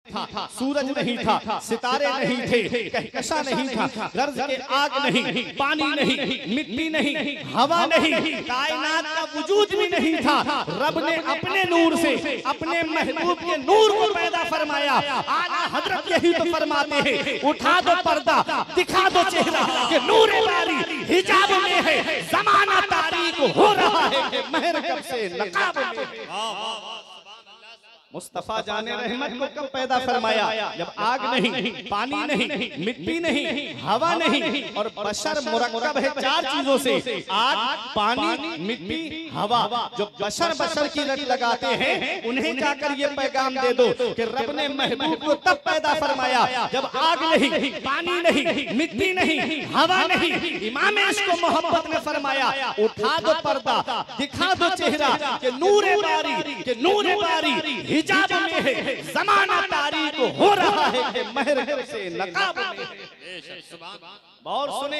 था, सूरज नहीं था, सितारे नहीं थे, कहकशा नहीं था, गर्ज के आग नहीं, पानी नहीं, मिट्टी नहीं, हवा नहीं, कायनात का वजूद भी नहीं था। रब ने अपने नूर से अपने महबूब के नूर को पैदा फरमाया। आला हजरत यही तो फरमाते हैं, उठा दो पर्दा, दिखा दो चेहरा कि नूर बारी हिजाब में है, ज़माना तारीक हो रहा है कि महर कब से नकाब में है। मुस्तफा जाने रहमत को कब पैदा फरमाया? जब आग नहीं, पानी नहीं, मिट्टी नहीं, हवा नहीं और बशर मुरक्कब है चार चीजों से, आग, पानी, मिट्टी, हवा। जो बशर की रट लगाते हैं उन्हें जाकर ये पैगाम दे दो कि रब ने महबूब को तब पैदा फरमाया जब आग नहीं, पानी नहीं, मिट्टी नहीं, हवा नहीं। इमाम इश्क को मोहब्बत ने फरमाया, उठा दो पर्दा, दिखा दो चेहरा कि नूर बारी हिजाब में है, ज़माना तारीक हो रहा है कि महर से नकाब में है। बहुत सुने,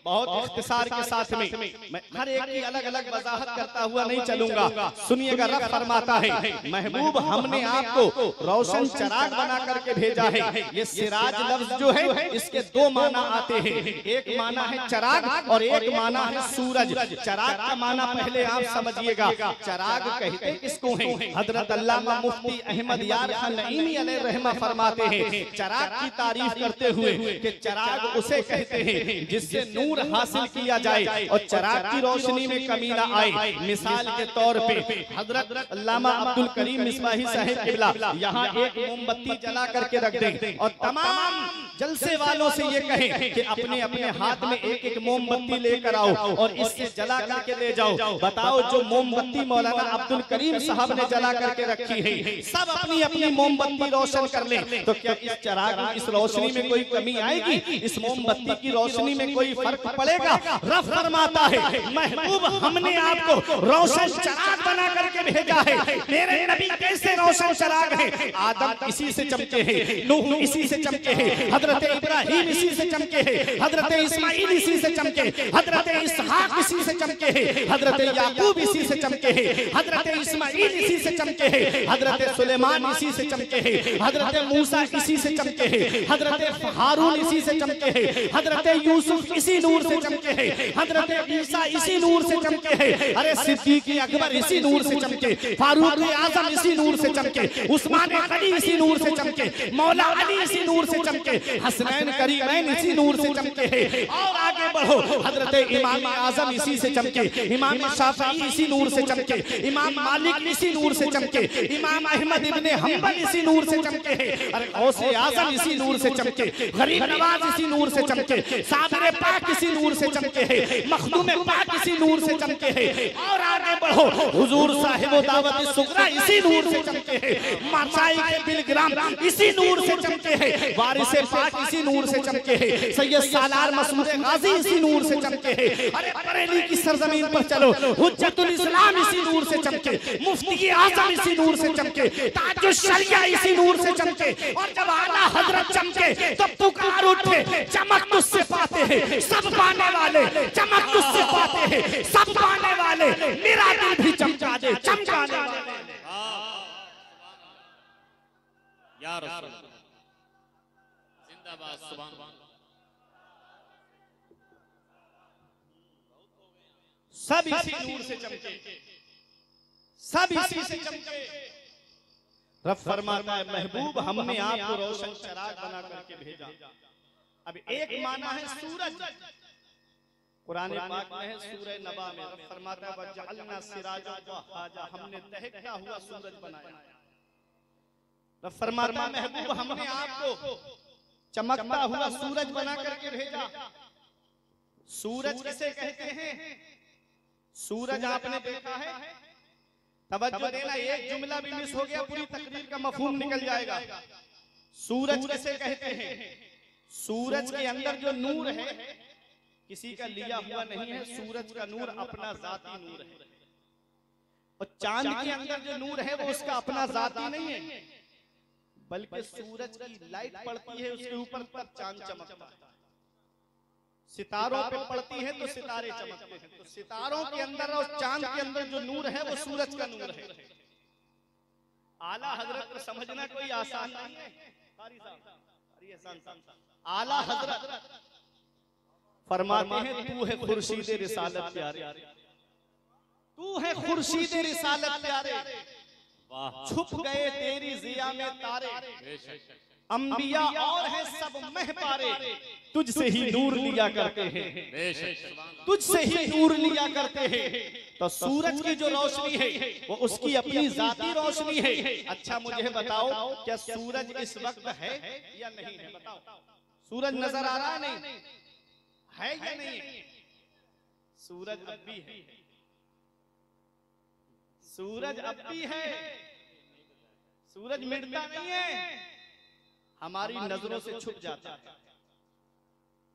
बहुत इख्तिसार के साथ में मैं हर एक की अलग अलग वजाहत करता हुआ नहीं चलूंगा। सुनिएगा, रब फरमाता है, महबूब हमने आपको रोशन चराग बना करके भेजा है। ये सिराज लफ्ज जो है इसके दो माना आते हैं, एक माना है चराग और एक माना है सूरज। चराग का माना पहले आप समझिएगा, चराग कहते किसको है? हजरत अल्लामा मुफ्ती अहमद यार खान नईमी अलैहि रहमा फरमाते हैं चराग की तारीफ करते हुए कि चराग उसे कहते हैं जिससे नूर हासिल किया जाए और चराग की रोशनी में कमी न आए। मिसाल के तौर पे हजरत अल्लामा अब्दुल करीम मिसबाही साहिब किबला यहाँ एक मोमबत्ती जला करके रख दें और तमाम जलसे वालों से ये कहें कि अपने अपने हाथ में एक एक मोमबत्ती लेकर आओ और इससे जला करके ले जाओ। बताओ, जो मोमबत्ती मौलाना अब्दुल करीम साहब ने जला करके रखी है, सब अपनी अपनी मोमबत्ती रोशन कर लें, तो क्या इस चराग में, इस रोशनी में कोई कमी आएगी? इस मोमबत्ती की रोशनी में कोई फर्क पड़ेगा? रब फरमाता है, महबूब हमने आपको रोशन चराग बना करके भेजा है। मेरे नबी कैसे रोशन चराग है? आदम इसी से चमके हैं, नूह इसी से चमके हैं, हजरत इब्राहिम इसी से चमके हैं, हजरत इस्माइल इसी से चमके, हजरत इसहाक इसी से चमके हैं, हजरत याकूब इसी से चमके हैं, हजरत इस्माइल इसी से चमके हैं, हजरत सुलेमान इसी से चमके हैं, हजरत मूसा इसी से चमके हैं, हजरत हारून इसी से चमके हैं, हजरत यूसुफ इसी नूर से चमके हैं, हजरत ईसा इसी नूर से चमके हैं, अरे सिद्दीक अकबर इसी नूर से चमके, फारूक आजम इसी नूर से चमके, उस्मान गनी इसी नूर से चमके, मौला अली इसी नूर से चमके, हसनैन करीमैन इसी नूर से चमके हैं। और आगे बढ़ो, हजरत इमाम आजम इसी से चमके, इमाम शाफई इसी नूर से चमके, इमाम मालिक इसी नूर से चमके, इमाम अहमद इब्ने हंबल इसी नूर से चमके हैं, अरे गौसे आजम इसी नूर से चमके, गरीब नवाज इसी नूर से चमके, साबिर पाक इसी नूर से चमके हैं, मखदूम पाक इसी नूर से चमके हैं। और आगे बढ़ो, हुजूर साहिब दावत सुगरा इसी नूर से चमके हैं, मशाइख बिलग्राम इसी नूर से चमके हैं, वारिस पाक इसी नूर से चमके हैं, सैयद सालार मसूद गाजी इसी नूर से चमके हैं। अरे बरेली की सरजमीन पर चलो, हुज्जतुल इस्लाम इसी नूर से चमके, मुफ्ती आजम इसी नूर से चमके, ताजुल शरिया इसी नूर से चमके। और जब आला हजरत चमके तो पुकार उठे, चमक तुझसे पाते हैं सब पाने वाले, चमक तुझसे पाते हैं सब पाने वाले, मेरा दिल भी चमका दे चमकाने वाले। या रसूल जिंदाबाद, सुभान अल्लाह। सब इसी नूर से चमके, सब इसी से चमके। रब फरमाता है, महबूब हमने आपको रोशन चराग बना करके भेजा। अब एक माना है सूरज, कुरान पाक में है सूरह नबा में, रब फरमाता है वजअलना सिराजन वहाजा, हमने दहकता हुआ सूरज बनाया। रब फरमाता है महबूब हमने आपको चमकता हुआ सूरज बना करके भेजा। सूरज किसे कहते हैं? सूरज आपने देखा है, तवज्जो देना, एक जुमला भी मिस हो गया पूरी तकरीर का मफहूम निकल जाएगा। सूरज किसे कहते हैं? सूरज के अंदर जो नूर है किसी का लिया हुआ नहीं है, सूरज का नूर अपना जाती नूर है। और चांद के अंदर जो नूर है वो उसका अपना जाती नहीं है, बल्कि सूरज की लाइट पड़ती है उसके ऊपर तब चांद चमकता है। सितारों पे पड़ती है तो सितारे चमकते हैं। तो सितारों के अंदर और चांद के अंदर जो नूर है वो सूरज का नूर है। आला हजरत को समझना कोई आसान नहीं है। आला हजरत फरमाते हैं तू है खुर्शीद रिसालत प्यारे, तू है खुर्शीद रिसालत प्यारे, छुप गए तेरी जिया में तारे, अंबिया और है सब मह पारे, तुझसे ही नूर लिया करते हैं, तुझसे ही नूर लिया करते हैं। तो सूरज की जो रोशनी है वो उसकी अपनी जाती रोशनी है। अच्छा मुझे बताओ क्या सूरज इस वक्त है या नहीं है? बताओ, सूरज नजर आ रहा है नहीं है या नहीं है? सूरज अब भी है, सूरज अब भी है, सूरज मिटता नहीं है, हमारी नजरों से छुप जाता है।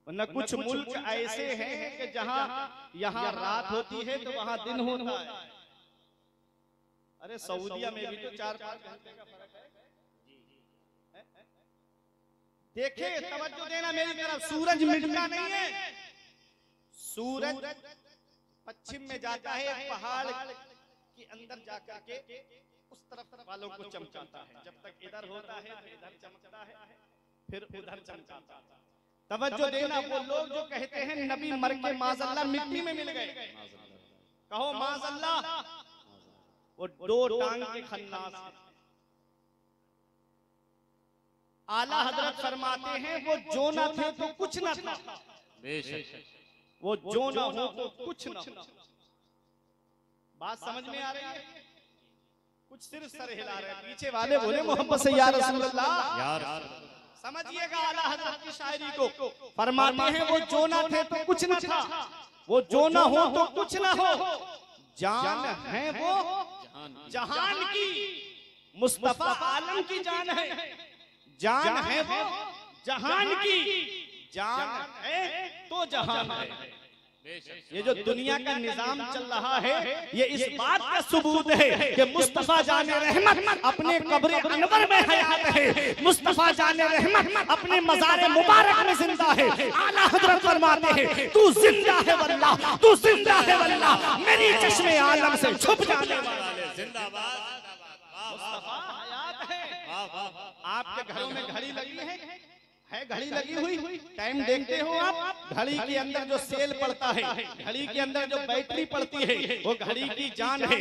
वरना कुछ मुल्क ऐसे हैं कि जहां यहाँ रात होती है तो वहां दिन होता है। अरे सऊदीया में भी तो 4-5 घंटे का फर्क है। देखिए तवज्जो देना मेरी तरफ, सूरज मिटता नहीं है, सूरज पश्चिम में जाता है, पहाड़ के अंदर जाकर के उस तरफ वालों को चमकाता है। जब तक इधर होता है तो इधर चमकता है, फिर उधर चमकाता है। तवज्जो देना, वो लोग जो कहते हैं नबी मर के माज़अल्लाह मिट्टी में मिल गए, कहो माज़अल्लाह, वो 2 टांग के खन्नास है। आला हजरत फरमाते हैं वो जो ना थे तो कुछ ना था, वो जो ना हो तो कुछ ना हो। बात समझ में आ रही है? कुछ सिर्फ सर हिला रहे हैं, पीछे वाले बोले मोहम्मद से या रसूल अल्लाह। समझिएगा आला हजरत की शायरी को। फरमाते हैं वो जो ना थे तो कुछ ना था, वो जो ना हो तो कुछ ना हो, जान है वो जहान की, मुस्तफा आलम की जान है, जान है वो जहान की, जान है तो जहान है। ये जो दुनिया का निजाम चल रहा है ये इस बात का सबूत है कि मुस्तफा जाने रहमत अपने कब्र अनवर में हयात है, मुस्तफा जाने रहमत अपने मज़ार मुबारक में जिंदा है। आला हजरत फरमाते हैं तू जिंदा है वल्लाह, तू जिंदा है वल्लाह, मेरी चश्मे आलम से छुप जाने वाले जिंदाबाद, मुस्तफा हयात है। आपके घरों में घड़ी लगी है घड़ी लगी हुई, टाइम देखते हो आप? घड़ी के अंदर जो सेल पड़ता है, घड़ी के अंदर जो बैटरी पड़ती है वो घड़ी की जान है।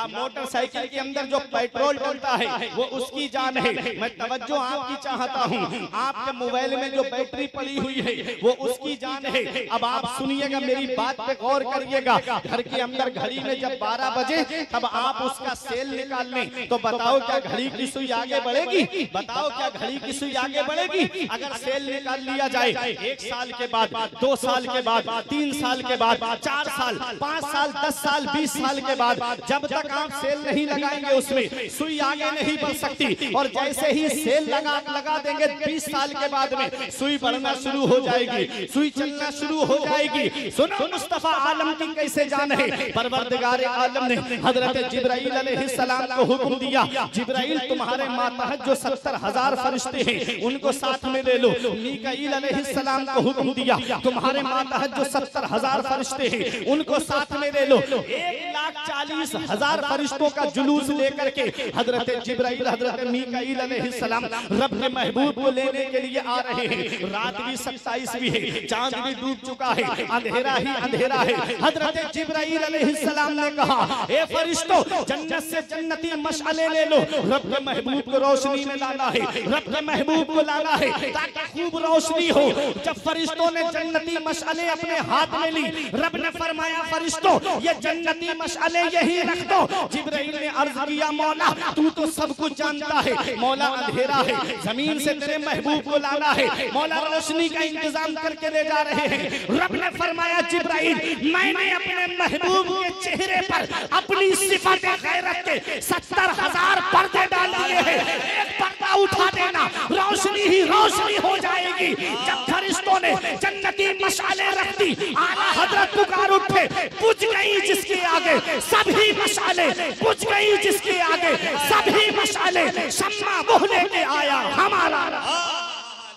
मोटरसाइकिल के अंदर जो पेट्रोल डलता है वो उसकी जान है। मैं तवज्जो आपकी चाहता हूँ, आपके मोबाइल में जो बैटरी पड़ी हुई है वो उसकी जान है। अब आप सुनिएगा, मेरी बात पे गौर करिएगा। घर के अंदर घड़ी में जब 12 बजे तब आप उसका सेल निकाल लें तो बताओ क्या घड़ी की सुई आगे बढ़ेगी? बताओ क्या घड़ी की सुई आगे बढ़ेगी? अगर सेल निकाल लिया जाए 1 साल के बाद, 2 साल के बाद, 3 साल के बाद, 4 साल, 5 साल, 10 साल, 20 साल के बाद, जब तक आप सेल नहीं लगाएंगे उसमें सुई आगे नहीं बढ़ सकती। और जैसे ही सेल लगा देंगे 20 साल के बाद में सुई बढ़ना शुरू हो जाएगी, सुई चलना शुरू हो जाएगी। सुनो मुस्तफा आलम की कैसे जान है। परवरदिगार आलम ने हजरत जिब्राइल अलैहिस्सलाम को हुक्म दिया, जिब्राइल तुम्हारे मातहत जो 70,000 फरिश्ते हैं उनको साथ में ले लो। मीकाईल अलैहिस्सलाम को हुक्म दिया, तुम्हारे मातहत जो 70,000 फरिश्ते हैं उनको साथ में ले लो। 1,40,000 फरिश्तों का जुलूस लेकर के हजरत जिब्राइल हजरत मीकाईल अलैहिस्सलाम रब के महबूब को लेने के लिए आ रहे हैं। रात भी 27वीं है, चांद भी डूब चुका है, अंधेरा ही अंधेरा है। हजरत जिब्राइल अलैहिस्सलाम ने कहा, ए फरिश्तों, जन्नत से जन्नती मशअले ले लो, रब के महबूब को रोशनी में लाना है, रब के महबूब को लाना है ताकि खूब रोशनी हो। जब फरिश्तों ने जन्नती मशअले अपने हाथ में ली, रब ने फरमाया फरिश्तों ये जन्नती मशअले यही रख दो। जिब्राइल ने अर्ज किया, मौला तू तो सब कुछ जानता है, मौला अंधेरा है, जमीन से तेरे महबूब को लाना है, मौला रोशनी का इंतजाम करके ले जा रहे हैं। रब ने फरमाया जिब्राइल मैंने अपने महबूब के चेहरे पर अपनी सिफात गैरत के 70,000 पर्दे डाल दिए हैं, एक पर्दा उठा देना रोशनी ही रोशनी हो जाएगी। जब फरिश्तों ने जन्नती मशाले रख दी, आला हजरत पुकार उठे, बुझ गई जिसके आगे सभी मशाले, बुझ गई जिसके आगे सभी मशाले, शम्मा वो लेके आया हमारा।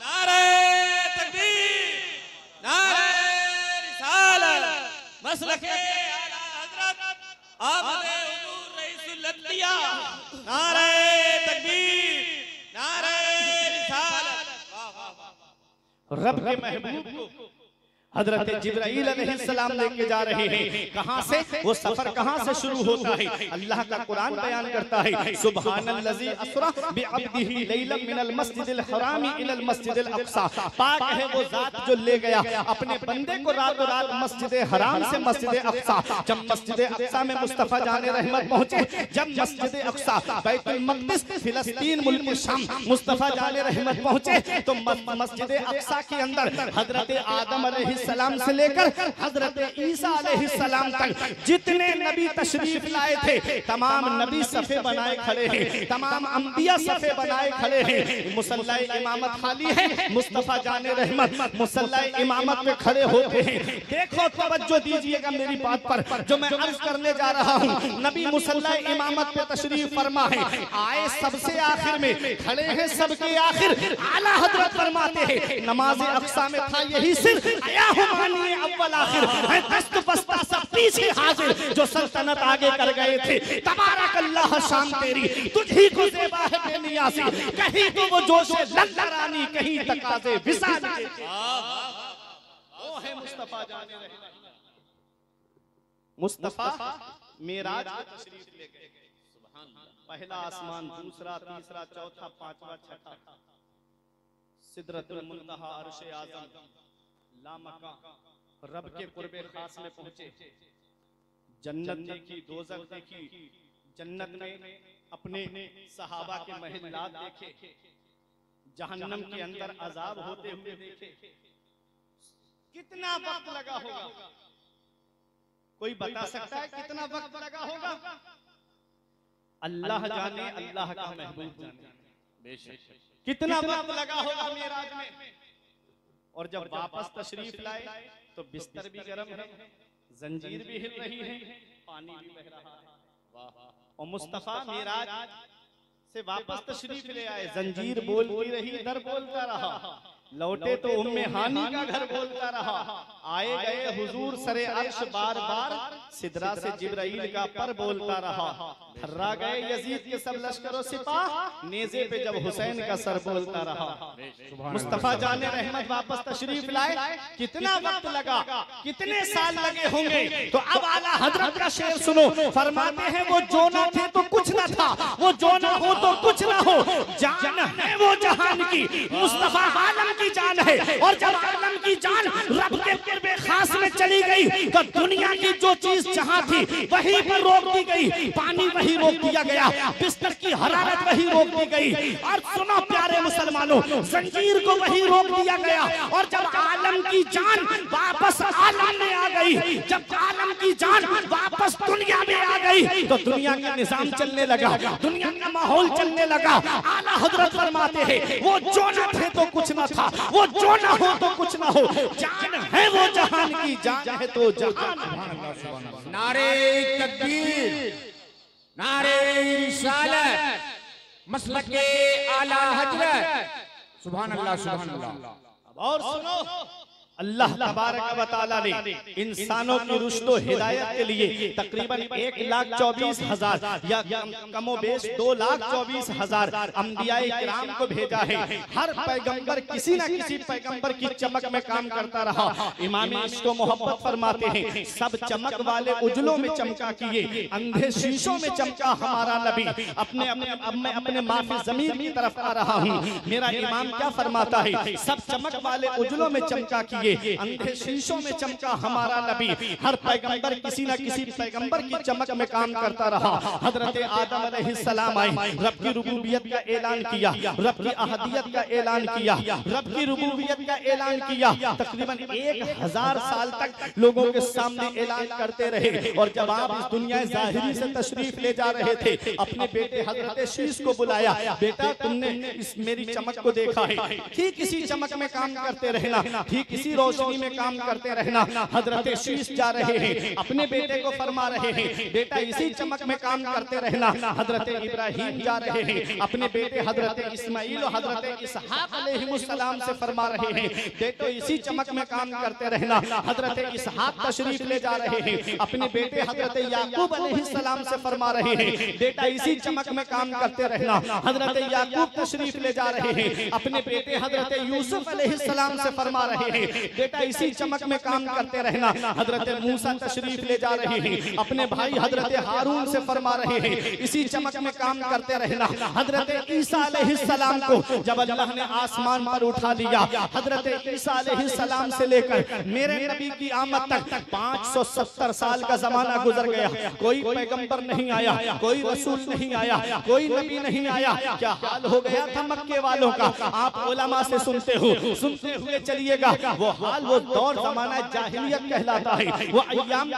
नारे तकबीर, नारे रिसालत, मसलके आला हजरत आमदे हुजूर रईसुल अंबिया, नारे रब के महबूब को हजरत जिब्राइल अलैहिस्सलाम लेके जा रहे हैं। कहां से वो सफर कहां से शुरू होता है? अल्लाह का कुरान बयान करता है, सुब्हानल्लज़ी असरा बिअब्दिही लैलन मिनल मस्जिदिल हरामी इलल मस्जिदिल अक़सा। पाक है वो जात जो ले गया अपने बंदे को रातों रात मस्जिद हराम से मस्जिद अक़सा। जब मस्जिद अक़सा में मुस्तफ़ा जाने रहमत पहुंचे, जब मस्जिद अक़सा बैतुल मक़दिस फिलिस्तीन मुल्क शाम मुस्तफ़ा जाने रहमत पहुंचे, तो मस्जिद अक़सा के अंदर हजरत आदम सलाम से लेकर हजरत ईसा अलैहिस्सलाम तक जितने नबी तशरीफ लाए थे, तमाम नबी सफे बनाए खड़े हैं, तमाम अंबिया सफे बनाए खड़े हैं। मुसल्ला इमामत खाली है, मुस्तफा जाने रहमत मुसल्ला इमामत पे खड़े होते हैं। देखो तवज्जो दीजिएगा मेरी बात पर जो मैं अर्ज करने जा रहा हूँ। नबी मुसल्ला इमामत पे तशरीफ फरमा है, आए सबसे आखिर में, खड़े हैं सबके आखिर। आला हजरत फरमाते हैं नमाज अक़सा में था यही सिर, आया अव्वल आखिर है, दस्त बस्ता सब पीछे हाजिर। जो सल्तनत आगे कर गए थे, तबारक अल्लाह शान तेरी, तुझी को ज़ेबा है बेनियासी। कहीं तो वो जोश लल्लरानी, कहीं तकाज़े विसाल। वो है मुस्तफा जाने रहमत। मुस्तफा मेराज को तशरीफ ले गए। सुभान अल्लाह। पहला आसमान, दूसरा, तीसरा, चौथा, पांचवा, छठा, सिदरतुल मुंतहा, अर्श आज़म, लामका, रब के कुर्बे खास में पहुंचे। जन्नत देखी, दोज़ख देखी, जन्नत में अपने सहाबा के महल्लात देखे, जहन्नम के अंदर अजाब होते हुए देखे। कितना वक्त लगा होगा? कोई बता सकता है कितना वक्त लगा होगा? अल्लाह जाने, अल्लाह का महबूब जाने। बेशक कितना वक्त लगा होगा मेराज में। और जब वापस तशरीफ लाए तो बिस्तर भी गर्म है, जंजीर भी हिल रही है, पानी भी बह रहा है। और मुस्तफा मेराज से वापस तशरीफ ले आए, जंजीर बोलती रही, दर बोलता रहा। लौटे तो उम्मे हानी का घर बोलता रहा। आए गए हुजूर सरे अर्श, बार बार सिदरा से जिब्राइल का पर बोलता रहा। थर्रा गए यजीद के सब लश्करों सिपाह, नेज़े पे जब हुसैन का सर बोलता रहा। मुस्तफा जाने रहमत वापस तशरीफ लाए, कितना वक्त लगा, कितने साल लगे होंगे? तो अब आला हजरत का शेर सुनो, फरमाते हैं वो जो ना थे तो कुछ ना था, वो जो ना हो तो कुछ ना हो। जान है वो जहान की, मुस्तफा आलम की जान है। और जब आलम की जान रब के कुर्बे खास में चली गई, तो दुनिया की जो चीज जहां थी वहीं पर रोक दी गई। पानी वहीं रोक दिया गया, बिस्तर की हरारत वहीं रोक दी गई। और सुनो प्यारे मुसलमानों, जंजीर को वहीं रोक दिया गया। और जब आलम की जान वापस आलम में आ गई, जब आलम की जान वापस दुनिया में आ गई, तो दुनिया का निजाम चलने लगा, दुनिया का माहौल चलने लगा। आला हजरत फरमाते हैं वो जो न थे तो कुछ न था, वो जो न हो तो कुछ न हो। जान है वो जहान की, जान है तो जहान। नारे तकबीर, नारे रिसालत, मसलके आला हजरत। सुभान अल्लाह, सुभान अल्लाह। और सुनो, अल्लाह तबारक व तआला ने इंसानों की रुश्द व हिदायत के लिए तकरीबन 1,24,000 या कमोबेश 2,24,000 अंबियाए किराम को भेजा है। हर पैगंबर किसी न किसी पैगंबर की चमक में काम करता रहा। इमाम इश्क व मोहब्बत फरमाते हैं सब चमक वाले उजलों में चमका किए, अंधे शीशों में चमका हमारा नबी। मैं अपने माफी जमीन की तरफ आ रहा हूँ। मेरा इमाम क्या फरमाता है? सब चमक वाले उजलों में चमका किए, अंधे शीशों में चमका हमारा नबी। हर पैगंबर किसी न किसी पैगंबर की चमक में काम करता रहा। हजरत आदम अलैहिस्सलाम आए, रब की रुबूबियत का ऐलान किया, रब की अहदियत का ऐलान किया, रब की रुबूबियत का ऐलान किया। तकरीबन 1000 साल तक लोगों के सामने ऐलान करते रहे। और जब आप इस दुनिया ज़ाहिरी से तशरीफ ले जा रहे थे, अपने बेटे हजरत शीश को बुलाया, बेटा तुमने इस मेरी चमक को देखा है, ठीक इसी चमक में काम करते रहना, ठीक इसी रोशनी में काम करते रहना। हजरत शीश जा रहे हैं, अपने बेटे को फरमा रहे हैं बेटा इसी चमक में काम करते रहना। हजरत इब्राहिम जा रहे हैं, अपने बेटे हजरत इस्माइल और हजरत इसहाक अलैहिस्सलाम से फरमा रहे हैं बेटो इसी चमक में काम करते रहना। हजरत इसहाक तशरीफ ले जा रहे हैं, अपने बेटे हजरत याकूब अलैहिस्सलाम से फरमा रहे हैं बेटा इसी चमक में काम करते रहना। हजरत याकूब तशरीफ ले जा रहे हैं, अपने बेटे हजरत यूसुफ अलैहिस्सलाम से फरमा रहे हैं बेटा इसी चमक में काम करते रहना। हजरत मूसा तशरीफ ले जा रहे हैं, अपने भाई हजरत हारून से फरमा रहे हैं इसी चमक में काम करते रहना। हजरत ईसा अलैहिस्सलाम को जब अल्लाह ने आसमान पर उठा लिया, हजरत ईसा अलैहिस्सलाम से लेकर मेरे नबी की आमद तक 570 साल का जमाना गुजर गया। कोई पैगंबर नहीं आया, कोई रसूल नहीं आया, कोई नबी नहीं आया। क्या हाल हो गया था मक्के वालों का, आप उलमा से सुनते सुनते हुए चलिएगा। वो हाल, वो दौर जमाना जाहिलियत कहलाता है, वो अय्याम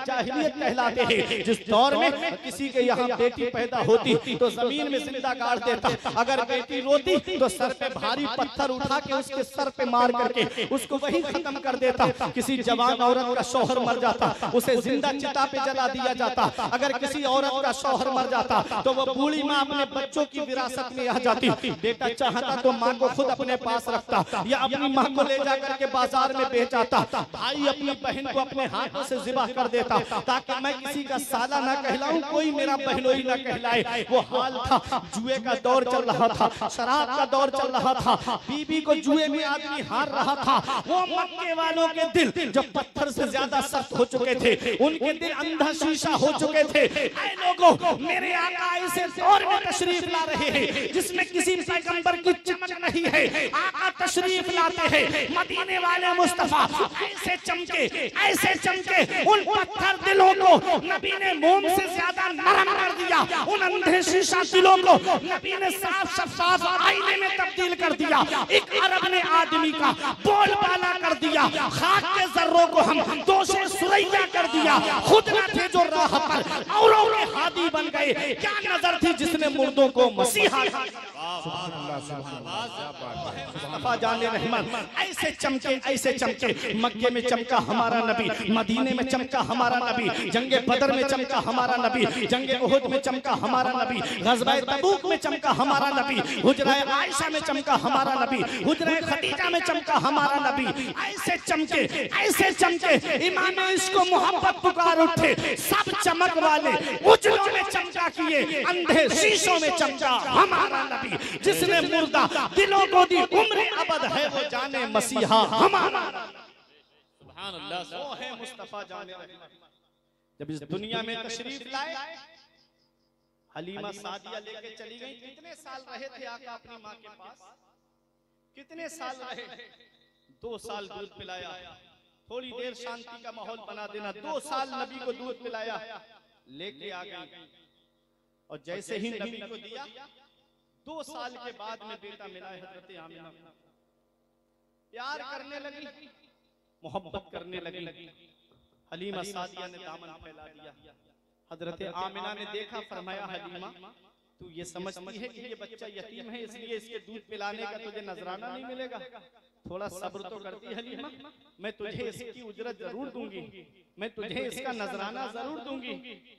जाहिलियत कहलाते हैं। जिस दौर में किसी के यहाँ बेटी पैदा होती तो जमीन में जिंदा गाड़ देता, अगर बेटी रोती तो सर पे भारी पत्थर उठा के उसके सर पे मार करके उसको वही खत्म कर देता। किसी जवान औरत का शौहर मर जाता, उसे जिंदा चिता पे जला दिया जाता। अगर किसी औरत का शौहर मर जाता तो वो बूढ़ी माँ अपने बच्चों की विरासत में आ जाती। बेटा चाहता तो माँ को खुद अपने पास रखता या अपनी माँ को ले जाकर के बाजार में बेच आता। भाई अपनी बहन को अपने हाथों से ज़िबा कर देता ताकि मैं किसी का साला ना कहलाऊं, कोई मेरा बहनोई ना कहलाए। वो हाल था, जुए का दौर चल रहा था, शराब का दौर चल रहा था, बीबी को जुए में आदमी हार रहा था। वो मक्के वालों के दिल जो पत्थर से ज्यादा सख्त हो चुके थे, उनके दिल अंधा शीशा हो चुके थे। ऐ लोगों, मेरे आका ऐसे दौर में तशरीफ ला रहे हैं जिसमें किसी पैगंबर की चमक नहीं है। आका तशरीफ लाते हैं, मदीने वाले मुस्तफा ऐसे चमके उन पत्थर दिलों को नबी ने मोम से ज्यादा नरम कर दिया। उन अंधे शीशा दिलों को नबी ने साफ शफाफ आईने में तब्दील कर दिया। एक अरब ने आदमी का बोलबाला कर दिया, खाक के जर्रों को हम दोषे सुरैया कर दिया। खुद न थे जो राह पर औरों के हादी बन गए। क्या नजर थी जिसने मुर्दों को मसीहा। मुस्तफा जाने रहमान ऐसे चमके मक्के में चमका हमारा नबी, मदीने में चमका हमारा नबी, जंगे बदर में चमका हमारा नबी, जंगे उहुद में चमका हमारा नबी, ग़ज़वा तबूक में चमका हमारा नबी, हुजरा आयशा में चमका हमारा नबी, हुजरा खदीजा में चमका हमारा नबी। ऐसे चमके इमाम इसको मोहब्बत पुकार उठे। सब चमक वाले उजलों में चमका किए, अंधे शीशों में चमका हमारा नबी। जिसने मुर्दा दिलों को दी उम्र अबद है वो जाने मसीहा हमारा। सुभान अल्लाह, वो है मुस्तफा जाने रहमान। जब इस दुनिया में तशरीफ लाए, हलीमा सादिया लेके चली गई। कितने साल रहे थे आका अपनी माँ के पास? कितने साल रहे? 2 साल दूध पिलाया, थोड़ी देर शांति का माहौल बना देना। 2 साल नबी को दूध पिलाया, लेके आ गई। और जैसे ही नबी को दिया, 2 साल के बाद में बेटा मिला है हजरत आमिना। प्यार करने लगी, मोहब्बत करने लगी। हलीमा सादिया ने दामन फैला दिया। हजरत आमिना ने देखा, फरमाया हलीमा तू ये समझती है कि ये बच्चा यतीम है इसलिए इसके दूध पिलाने का तुझे नजराना नहीं मिलेगा? थोड़ा सब्र तो करती हलीमा, मैं तुझे इसकी उजरत जरूर दूंगी, मैं तुझे इसका नजराना जरूर दूंगी।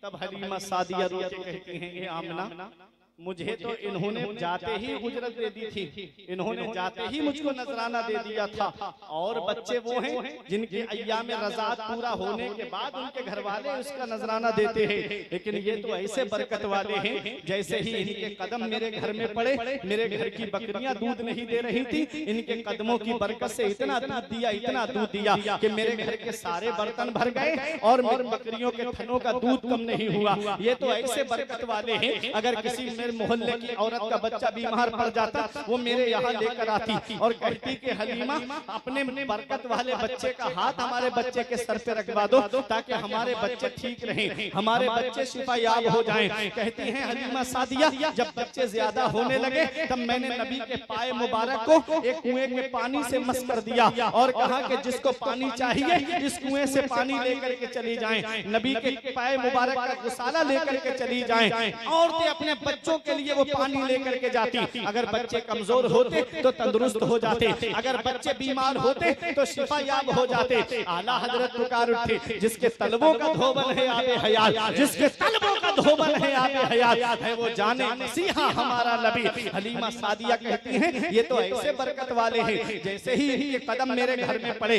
तब हलीमा सादिया रो के कहती हैं, हे आमिना मुझे तो इन्होंने जाते ही उजरत दे दी थी, इन्होंने जाते ही मुझको नजराना दे दिया था। और बच्चे वो हैं जिनके अय्याम रज़ात पूरा होने के बाद उनके घर वाले उसका नजराना देते हैं। लेकिन ये तो ऐसे बरकत वाले हैं, जैसे ही इनके कदम मेरे घर में पड़े, मेरे घर की बकरियां दूध नहीं दे रही थी, इनके कदमों की बरकत से इतना दूध दिया, इतना दूध दिया कि मेरे घर के सारे बर्तन भर गए और मेरी बकरियों के थनों का दूध कम नहीं हुआ। ये तो ऐसे बरकत वाले हैं, अगर किसी मोहल्ले की औरत का बच्चा बीमार पड़ जाता वो मेरे यहाँ लेकर आती और कहती कि हलीमा अपने बरकत वाले बच्चे का हाथ हमारे बच्चे के सर पे रखवा दो ताकि हमारे बच्चे ठीक रहें, हमारे बच्चे शिफायाब हो जाएं। कहती हैं हलीमा सादिया, जब बच्चे ज्यादा होने लगे तब मैंने नबी के पाए मुबारक को एक कुएं में पानी से मस कर दिया और कहा कि जिसको पानी चाहिए इस कुएं से पानी लेकर के चली जाएं, नबी के पाए मुबारक का गुसाला लेकर के चली जाएं। औरतें अपने बच्चों बच्चों के लिए वो पानी लेकर के जाती। अगर बच्चे कमजोर होते तो तंदुरुस्त हो जाते, अगर बच्चे बीमार होते तो शिफायाब हो जाते। आला हजरत पुकार उठे, जिसके तलबों का धोबन है आबे हयात, जिसके तलबों का धोबन है आबे हयात है वो जाने मसीहा हमारा नबी। हलीमा सादिया कहती हैं ये तो ऐसे बरकत वाले हैं, जैसे ही इनके कदम मेरे घर में पड़े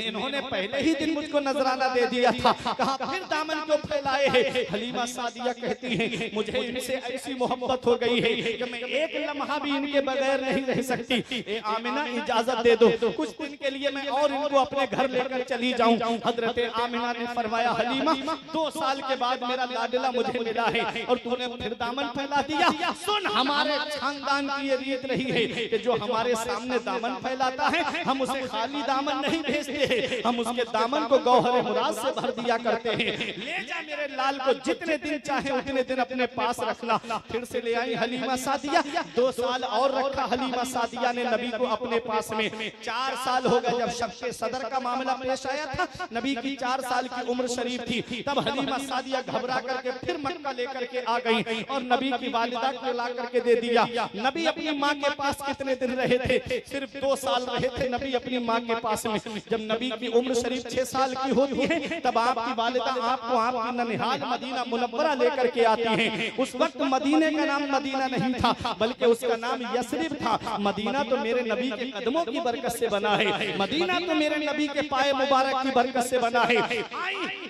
इन्होंने पहले ही दिन मुझको नजराना दे दिया था, कहा फिर दामन क्यों फैलाए हैं। हलीमा सादिया कहती हैं मुझे इनसे ऐसी मोहब्बत हो गई है कि मैं एक लम्हा भी इनके बगैर नहीं रह सकती। ए आमिना इजाजत दे दो, कुछ दिन के लिए मैं और इनको अपने घर लेकर चली जाऊं। हजरत आमिना ने फरमाया हलीमा 2 साल के बाद मेरा लाडला मुझे मिला है और तूने फिर दामन फैला दिया। सुन, हमारे खानदान की ये रीत रही है कि जो हमारे सामने दामन फैलाता है हम उसे खाली दामन नहीं भेजते, हम उसके दामन को गौहर मुराद से भर दिया करते हैं। ले जा मेरे लाल को, जितने दिन चाहे उतने दिन अपने पास रखना। फिर से ले आई हलीमा सादिया, 2 साल और रखा हलीमा सादिया ने नबी को अपने पास में। 4 साल हो गए जब शक्के सदर का मामला पेश आया था, नबी की 4 साल की उम्र शरीफ थी, तब हलीमा सादिया घबरा करके फिर मक्का लेकर के आ गई और नबी की वालिदा को ला करके दे दिया। नबी अपनी माँ के पास कितने दिन रहे थे? सिर्फ 2 साल रहे थे नबी अपनी माँ के पास में। जब नबी की उम्र शरीफ 6 साल की होती है तब आपकी वालिदा आपको आपकी ननिहाल मदीना मुनव्वरा लेकर के आती हैं। उस वक्त मदीने का नाम मदीना नहीं था बल्कि उसका नाम यसरिब था। मदीना तो मेरे नबी के कदमों की बरकत से बना है, मदीना तो मेरे नबी के पाए मुबारक की बरकत से बना है।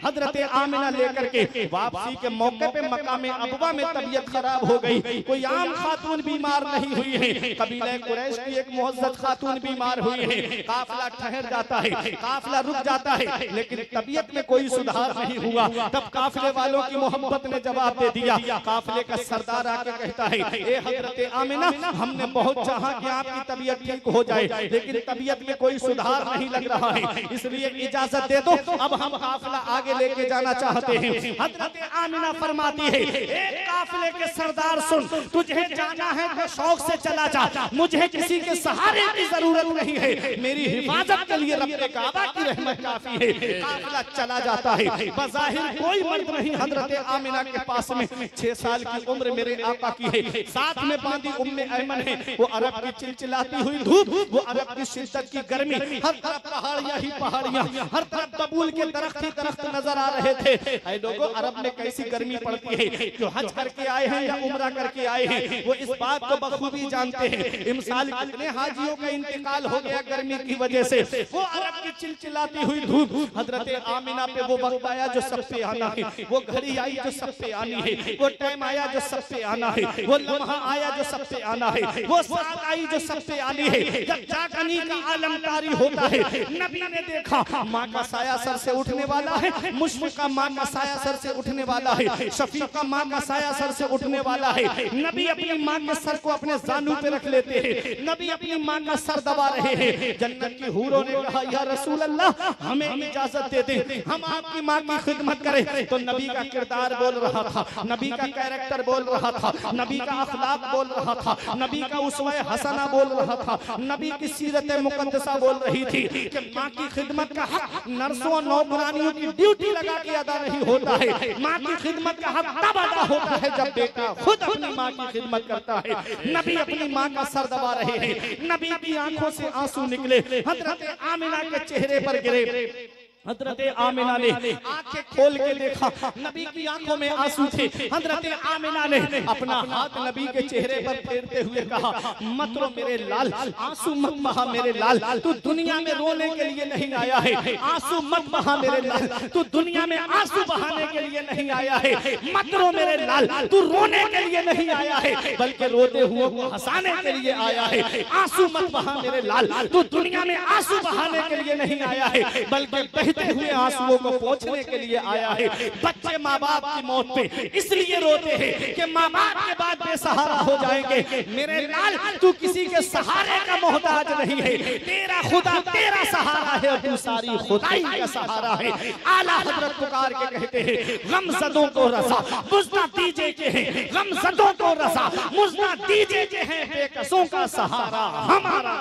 हजरत आमिना लेकर के वापसी के मौके पे मक्का में अबवा में तबीयत खराब हो गई। कोई आम खातून बीमार नहीं हुई है, कबीले कुरैश की एक मुअज्जज खातून बीमार हुई है। काफिला ठहर जाता है, काफिला रुक जाता है, लेकिन तबीयत में कोई सुधार नहीं हुआ। तब काफिले वालों की मोहब्बत ने जवाब दे दिया। काफिले का सरदार आके कहता है ए हजरत आमिना, हमने बहुत चाहा कि आपकी तबीयत ठीक हो जाए, लेकिन तबीयत में कोई सुधार नहीं लग रहा है, इसलिए इजाजत दे दो, अब हम काफिला आगे लेके जाना चाहते हैं। हजरत आमिना फरमाती है ए काफिले के सरदार सुन, तुझे जाना है तो शौक से चला जा, मुझे किसी के सहारे की जरूरत नहीं है, मेरी हिफाजत के लिए रब्बे काबा की रहमत काफी है। काफिला चला जाता है, बज़ाहिर कोई मर्द नहीं हजरत आमिना के पास में। 6 साल की उम्र मेरे आका की है, साथ में बांधी उम्मे ऐमन है। वो अरब की चिलचिलाती हुई धूप, वो अरब की शिद्दत की गर्मी, हर तरफ पहाड़ियां ही पहाड़ियां, हर तरफ बबूल के दरख्त ही दरख्त नजर आ रहे थे। ऐ लोगों, अरब में कैसी गर्मी पड़ती है, जो हज करके आए हैं या उम्रा करके आए हैं वो इस बात को बखूबी जानते हैं। इमसाल कितने हाजियों का इंतकाल हो गया गर्मी की वजह से। वो अरब की चिलचिलाती हुई धूप, हजरत आमिना पे वो वक्त आया जो सब पे आना है, वो घड़ी आई जो सब पे आनी है, वो टाइम आया जो सब पे आना है, वो लम्हा आया जो सब पे आना है, वो साथ आई जो सब पे आनी है। जब जागनी का आलम तारी होता है, नबी ने देखा माँ का साया सर से उठने वाला है, मुशफ़िक़ा माँ का साया सर से उठने वाला है, शफीक़ा माँ का साया सर से उठने वाला है। नबी अपनी माँ के सर को अपने जानू पे रख लेते हैं, नबी अपनी माँ का सर दबा रहे हैं। जन्नत की हूरों ने कहा या रसूल अल्लाह, हमें इजाजत दे दें, हम आपकी माँ की खिदमत करें। तो नबी का किरदार बोल रहा था, नबी का कैरेक्टर बोल रहा था, नबी का अखलाक बोल रहा था, नबी का उसवा हसना बोल रहा था, नबी की सीरत मुकद्दसा बोल रही थी कि माँ की खिदमत का हक नर्सों और नौकरानियों की ड्यूटी लगा के अदा नहीं होता है। माँ की खिदमत का हक तब अदा होता है जब बेटा खुद अपनी माँ की खिदमत करता है। नबी अपनी माँ का सर दबा रहे हैं, नबी की आंखों से आंसू निकले, हजरत आमिना के चेहरे पर गिरे। हजरत आमिना ने आंखें खोल के देखा, नबी की आंखों में आंसू थे। हजरत आमिना ने अपना हाथ नबी के चेहरे पर फेरते हुए कहा मत रो मेरे लाल, आंसू मत बहा मेरे लाल, तू दुनिया में रोने के लिए नहीं आया है, आंसू मत बहा मेरे लाल, तू दुनिया में आंसू बहाने के लिए नहीं आया है। मत रो मेरे लाल, तू रोने के लिए नहीं आया है बल्कि रोते हुए को हंसाने के लिए आया है। आंसू मत बहा मेरे लाल, तू दुनिया में आंसू बहाने के लिए नहीं आया है बल्कि हुए आंसुओं को पोंछने के लिए आया है। बच्चे माँ बाप की मौत पे इसलिए रोते हैं कि माँ बाप के बाद बेसहारा हो जाएंगे। मेरे लाल, तू किसी के सहारे का मोहताज नहीं है, तेरा खुदा तेरा सहारा है और तू सारी खुदाई का सहारा है। आला हजरत पुकार के कहते हैं गमज़दों को रसा मुझना दीजिए के हैं, गमज़दों को रसा मुझना दीजिए के हैं, बेकसों का सहारा हमारा।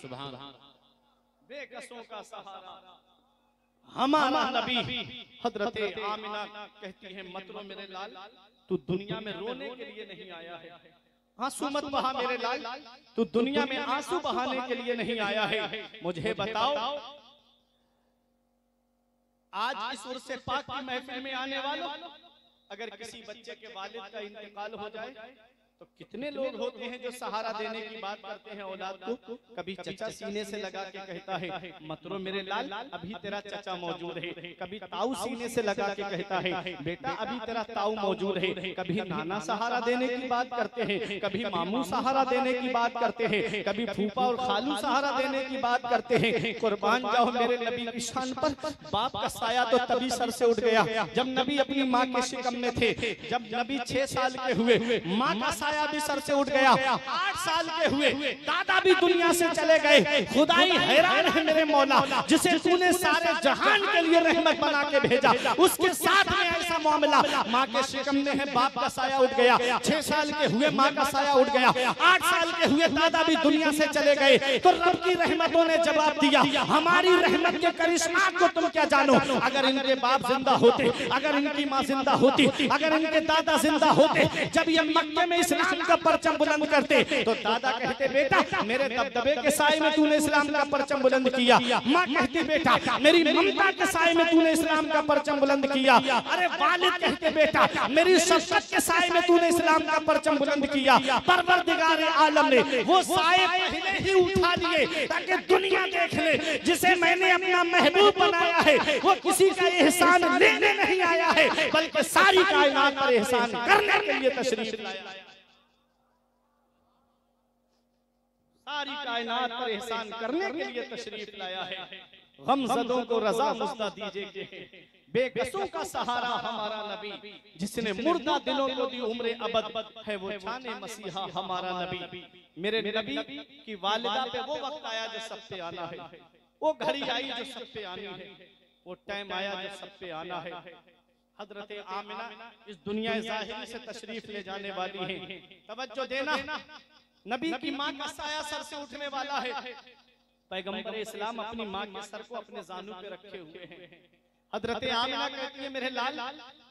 सुभान अल्लाह, बेकसों का सहारा हमारा नबी। हजरत आमिना कहती है मत रो मेरे लाल, तू दुनिया में रोने के लिए नहीं आया है, आंसू मत बहा मेरे लाल, तू दुनिया में आंसू बहाने के लिए नहीं आया है। मुझे बताओ, आज इस उर्स पाक की महफिल में आने वालों, अगर किसी बच्चे के वालिद का इंतकाल हो जाए तो कितने लोग होते हैं जो सहारा देने की बात करते हैं औलाद को। कभी चचा सीने से लगा के कहता है मत रो मेरे लाल, अभी तेरा चचा मौजूद है। कभी ताऊ सीने से लगा के कहता है बेटा अभी तेरा ताऊ मौजूद है। कभी नाना सहारा देने की बात करते हैं, कभी मामू सहारा देने की बात करते हैं, कभी फूफा और खालू सहारा देने की बात करते हैं। कुर्बान जाओ मेरे नबी की शान पर, बाप का साया तो तभी सर से उठ गया जब नबी अपनी माँ के शिकम में थे। जब नबी 6 साल के हुए, माँ का साया भी सर से उठ गया। 8 साल के हुए, दादा भी दुनिया से चले गए। खुदाई हैरान है मेरे मौला, जिसे तूने सारे जहान के लिए रहमत बना के भेजा, उसके साथ में ऐसा मामला। माँ के शिकम में है, बाप का साया उठ गया। 6 साल के हुए माँ का साया उठ गया। 8 साल के हुए दादा भी दुनिया से चले गए। तो रब की रहमतों ने जवाब दिया, हमारी रहमत के करिश्मा को तुम क्या जानो। अगर इनके बाप जिंदा होते, अगर इनकी माँ जिंदा होती, अगर इनके दादा जिंदा होते, जब ये मक्के में इस्लाम का परचम बुलंद करते तो दादा कहते बेटा मेरे दबदबे के साए में तूने इस्लाम का परचम बुलंद किया। माँ कहती बेटा मेरी ममता के साए में तूने इस्लाम का परचम बुलंद किया। अरे वालिद कहते बेटा मेरी शफ़क़त के साए में तूने इस्लाम का परचम बुलंद किया। परवरदिगार आलम ने वो साए पहले ही उठा लिए ताकि दुनिया देख ले, जिसे मैंने अपना महबूब बनाया है वो किसी का एहसान लेने नहीं आया है, बल्कि सारी कायनात पर एहसान करने के लिए तशरीफ लाया है। सारी कायनात पर एहसान करने के लिए तशरीफ लाया है। गमज़दों को रज़ा मुज़्दा दीजिए, बेकसों का सहारा हमारा नबी, जिसने मुर्दा दिलों को दी उम्र अबद है वो जाने मसीहा हमारा नबी। मेरे नबी की वालिदा पे वो वक्त आया जो सब पे आना है, वो घड़ी आई जो सब पे आनी है, वो टाइम आया जो सब पे आना है। हजरत आमिना इस दुनिया ज़ाहिरी से तशरीफ ले जाने वाली हैं। तवज्जो देना, नबी की माँ का साया सर से उठने वाला है। पैगंबर इस्लाम अपनी माँ के सर को अपने जानू पे रखे हुए हैं। हजरत आमिना कहती है मेरे लाल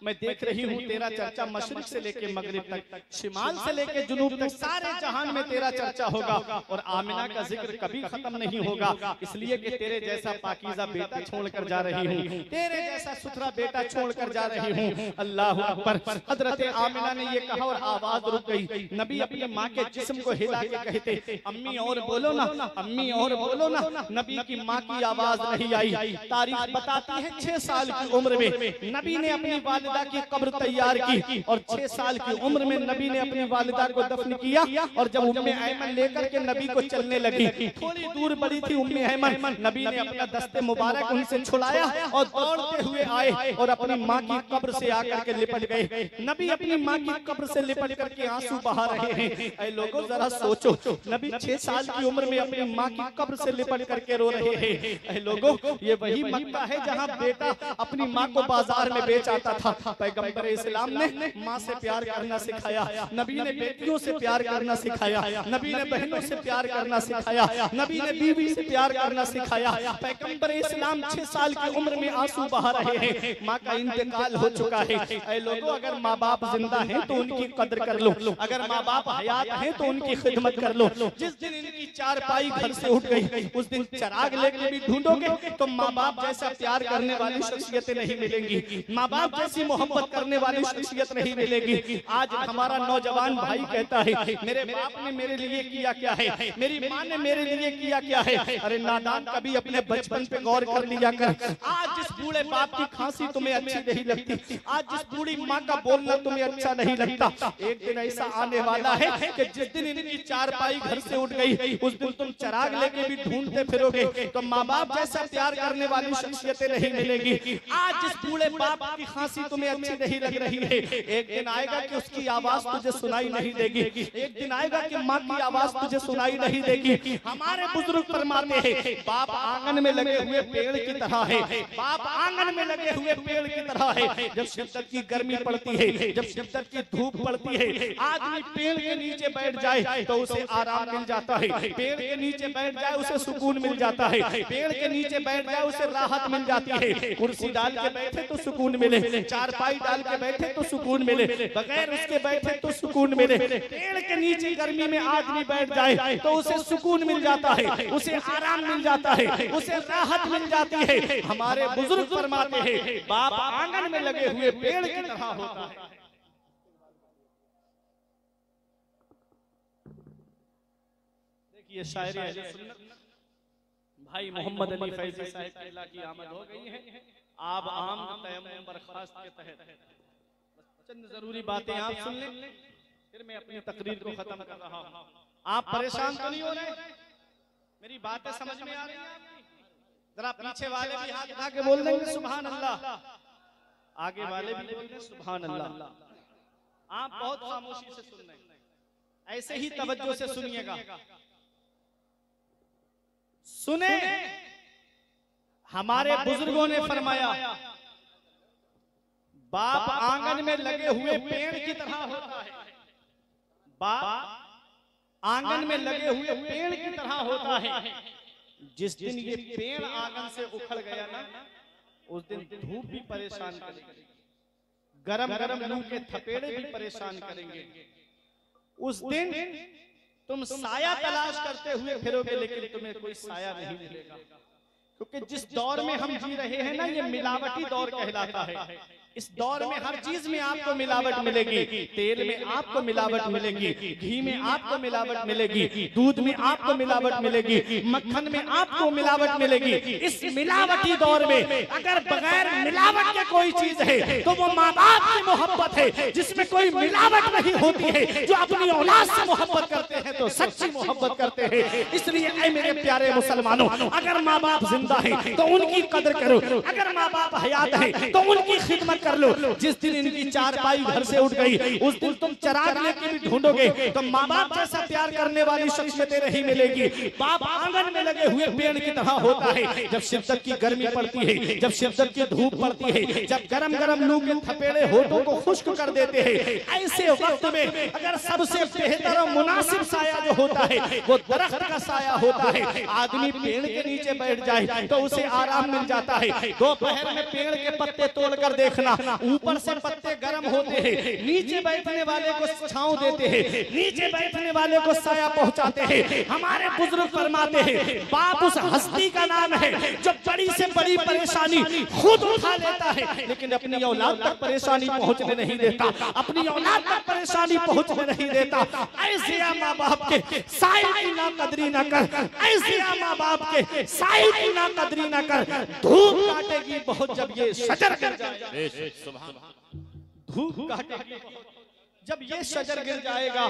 मैं देख रही हूँ तेरा चर्चा मशरिक से लेके मगरिब तक, शिमाल से लेके जुनूब तक, सारे जहान में तेरा चर्चा होगा और आमिना का जिक्र कभी खत्म नहीं होगा, इसलिए कि तेरे जैसा पाकीज़ा बेटा छोड़कर जा रही हूँ, तेरे जैसा सुथरा बेटा छोड़कर जा रही हूँ। अल्लाह अकबर। हजरत आमिना ने ये कहा और आवाज रुक गई। नबी अपनी माँ के जिस्म को हिला के कहते अम्मी और बोलो ना, अम्मी और बोलो ना। नबी की माँ की आवाज नहीं आई। तारीख बताती है 6 साल की उम्र में नबी ने अपनी वालिदा की कब्र तैयार की और 6 साल की उम्र में नबी ने अपनी वालिदा को दफन किया। और जब उम्मे ऐमन लेकर के नबी को चलने लगी, थोड़ी दूर बड़ी थी उम्मे ऐमन, नबी ने अपना दस्ते मुबारक उनसे छुड़ाया और दौड़ते हुए आए और अपनी माँ की कब्र से आकर के लिपट गए। नबी अपनी माँ की कब्र से लिपट करके आंसू बहा रहे हैं। ऐ लोगों जरा सोचो, नबी 6 साल की उम्र में अपनी माँ की कब्र से लिपट करके रो रहे हैं। ऐ लोगों ये वही मक्का है जहाँ बेटा अपनी माँ को बाजार में बेच आता था। पैगंबर इस्लाम ने माँ से प्यार करना सिखाया, नबी ने बेटियों से प्यार करना सिखाया, नबी ने बहनों से प्यार करना सिखाया, नबी ने बीवी से प्यार करना सिखाया। पैगंबर इस्लाम 6 साल की उम्र में आंसू बहा रहे हैं, माँ का इंतकाल हो चुका है। ऐ लोगों अगर माँ बाप जिंदा हैं तो उनकी कद्र कर लो, अगर माँ बाप हयात हैं तो उनकी खिदमत कर लो। जिस दिन इनकी चारपाई घर से उठ गई उस दिन चिराग लेके भी ढूंढोगे तो माँ बाप जैसा प्यार करने वाली शख्सियतें नहीं मिलेंगी, माँ बाप जैसी मोहब्बत करने वाली शख्सियत नहीं मिलेगी। आज हमारा नौजवान भाई कहता है मेरे बाप ने मेरे लिए किया क्या है, मेरी माँ ने मेरे लिए किया क्या है। अरे नादान कभी अपने बचपन पे गौर कर लिया कर। आज जिस बूढ़े बाप की खांसी तुम्हें अच्छी नहीं लगती, आज जिस बूढ़ी माँ का बोलना तुम्हें अच्छा नहीं लगता, एक दिन ऐसा आने वाला है कि जिस दिन इनकी चारपाई घर से उठ गई उस दिन तुम चिराग लेके भी ढूंढते फिरोगे तो माँ बाप जैसा प्यार करने वाली शख्सियतें नहीं मिलेगी। आज जिस बूढ़े बाप की खांसी तुम्हें अच्छी नहीं लग रही है, एक दिन आएगा कि उसकी आवाज तुझे सुनाई नहीं देगी, एक दिन आएगा कि माँ की आवाज तुझे सुनाई नहीं देगी। हमारे बुजुर्ग फरमाते हैं बाप आंगन में लगे हुए पेड़ की तरह है, बाप आंगन में लगे हुए पेड़ की तरह है। जब शिद्दत की गर्मी पड़ती है, जब शिद्दत की धूप पड़ती है, आदमी पेड़ के नीचे बैठ जाए तो उसे आराम मिल जाता है, पेड़ के नीचे बैठ जाए उसे सुकून मिल जाता है, पेड़ के नीचे बैठ जाए उसे राहत मिल जाती है। कुर्सी डाल के बैठे तो सुकून मिले, चारपाई डाल के बैठे तो सुकून मिले, बगैर उसके बैठे तो सुकून मिले। पेड़ के नीचे गर्मी में आदमी बैठ जाए तो उसे सुकून मिल जाता है, उसे आराम मिल जाता है, उसे राहत मिल जाती है। हमारे बुजुर्ग फरमाते हैं बाप आंगन में लगे हुए पेड़ की तरह होता है। देखिए शायरी अहले सुन्नत भाई मोहम्मद अली फैजी साहब की आमद हो गई है। आप आम तयम्मुम बर्खास्त के तहत चंद जरूरी बातें आप सुन लें, फिर मैं अपनी तकरीर को खत्म कर रहा हूं। आप परेशान तो नहीं हो रहे? मेरी बातें समझ में आ रही हैं? जरा पीछे वाले भी हाथ उठा के बोल देंगे सुभान अल्लाह, आगे वाले भी बोल दें सुभान अल्लाह। आप बहुत खामोशी से सुन रहे हैं, ऐसे ही तवज्जो से सुनिएगा। सुने, हमारे बुजुर्गों ने फरमाया बाप आंगन में लगे हुए पेड़ की तरह होता है। बाप आंगन में लगे हुए पेड़ की तरह होता है। जिस दिन ये पेड़ आंगन से उखड़ गया ना, उस दिन धूप भी परेशान करेगी, गरम गरम लू के थपेड़े भी परेशान करेंगे। उस दिन तुम साया तलाश करते हुए फिरोगे, लेकिन तुम्हें कोई साया नहीं मिलेगा। क्योंकि जिस दौर में हम जी रहे हैं ना, ये मिलावटी दौर कहलाता है। इस दौर में हर चीज में आपको मिलावट मिलेगी। तेल में आपको मिलावट मिलेगी, घी में आपको मिलावट मिलेगी, दूध में आपको मिलावट मिलेगी, मक्खन में आपको मिलावट मिलेगी। इस मिलावटी दौर में अगर बगैर मिलावट के कोई चीज है तो वो माँ बाप की मोहब्बत है, जिसमें कोई मिलावट नहीं होती है। जो अपनी औलाद से मोहब्बत करते हैं तो सच्ची मोहब्बत करते हैं। इसलिए ऐ मेरे प्यारे मुसलमानों, अगर माँ बाप जिंदा है तो उनकी कदर करो, अगर माँ बाप हयात है तो उनकी खिदमत कर लो। जिस दिन इनकी चारपाई घर से उठ गई, उस दिन तुम चराग लेके भी ढूंढोगे तो माँ बाप जैसा प्यार करने वाली शख्सियतें नहीं मिलेगी। बाप आंगन में लगे हुए पेड़ की तरह होता है। जब शिद्दत की गर्मी पड़ती है, जब शिद्दत की धूप पड़ती है, जब गरम गरम लू के थपेड़े होठों को खुश्क कर देते हैं, ऐसे वक्त में अगर सबसे बेहतर और मुनासिब साया जो होता है वो दरख्त का साया होता है। आदमी पेड़ के नीचे बैठ जाए तो उसे आराम मिल जाता है। दोपहर में पेड़ के पत्ते तोड़कर देखना, ऊपर से पत्ते गर्म होते हैं, नीचे बैठने वाले को छांव देते हैं, नीचे बैठने वाले को साया पहुंचाते हैं। हमारे बुजुर्ग फरमाते हैं बाप उस हस्ती का नाम है जो बड़ी से बड़ी परेशानी खुद उठा लेता है, लेकिन अपनी औलाद तक परेशानी पहुंचने नहीं देता, अपनी औलाद तक परेशानी पहुंचने नहीं देता। ऐसे माँ बाप के साए की ना कदरी ना कर, ऐसे माँ बाप के साए की ना कदरी ना कर। धूप काटेगी बहुत जब ये शजर गिर जाएगा, धूप काटेगी जब ये शजर गिर जाएगा।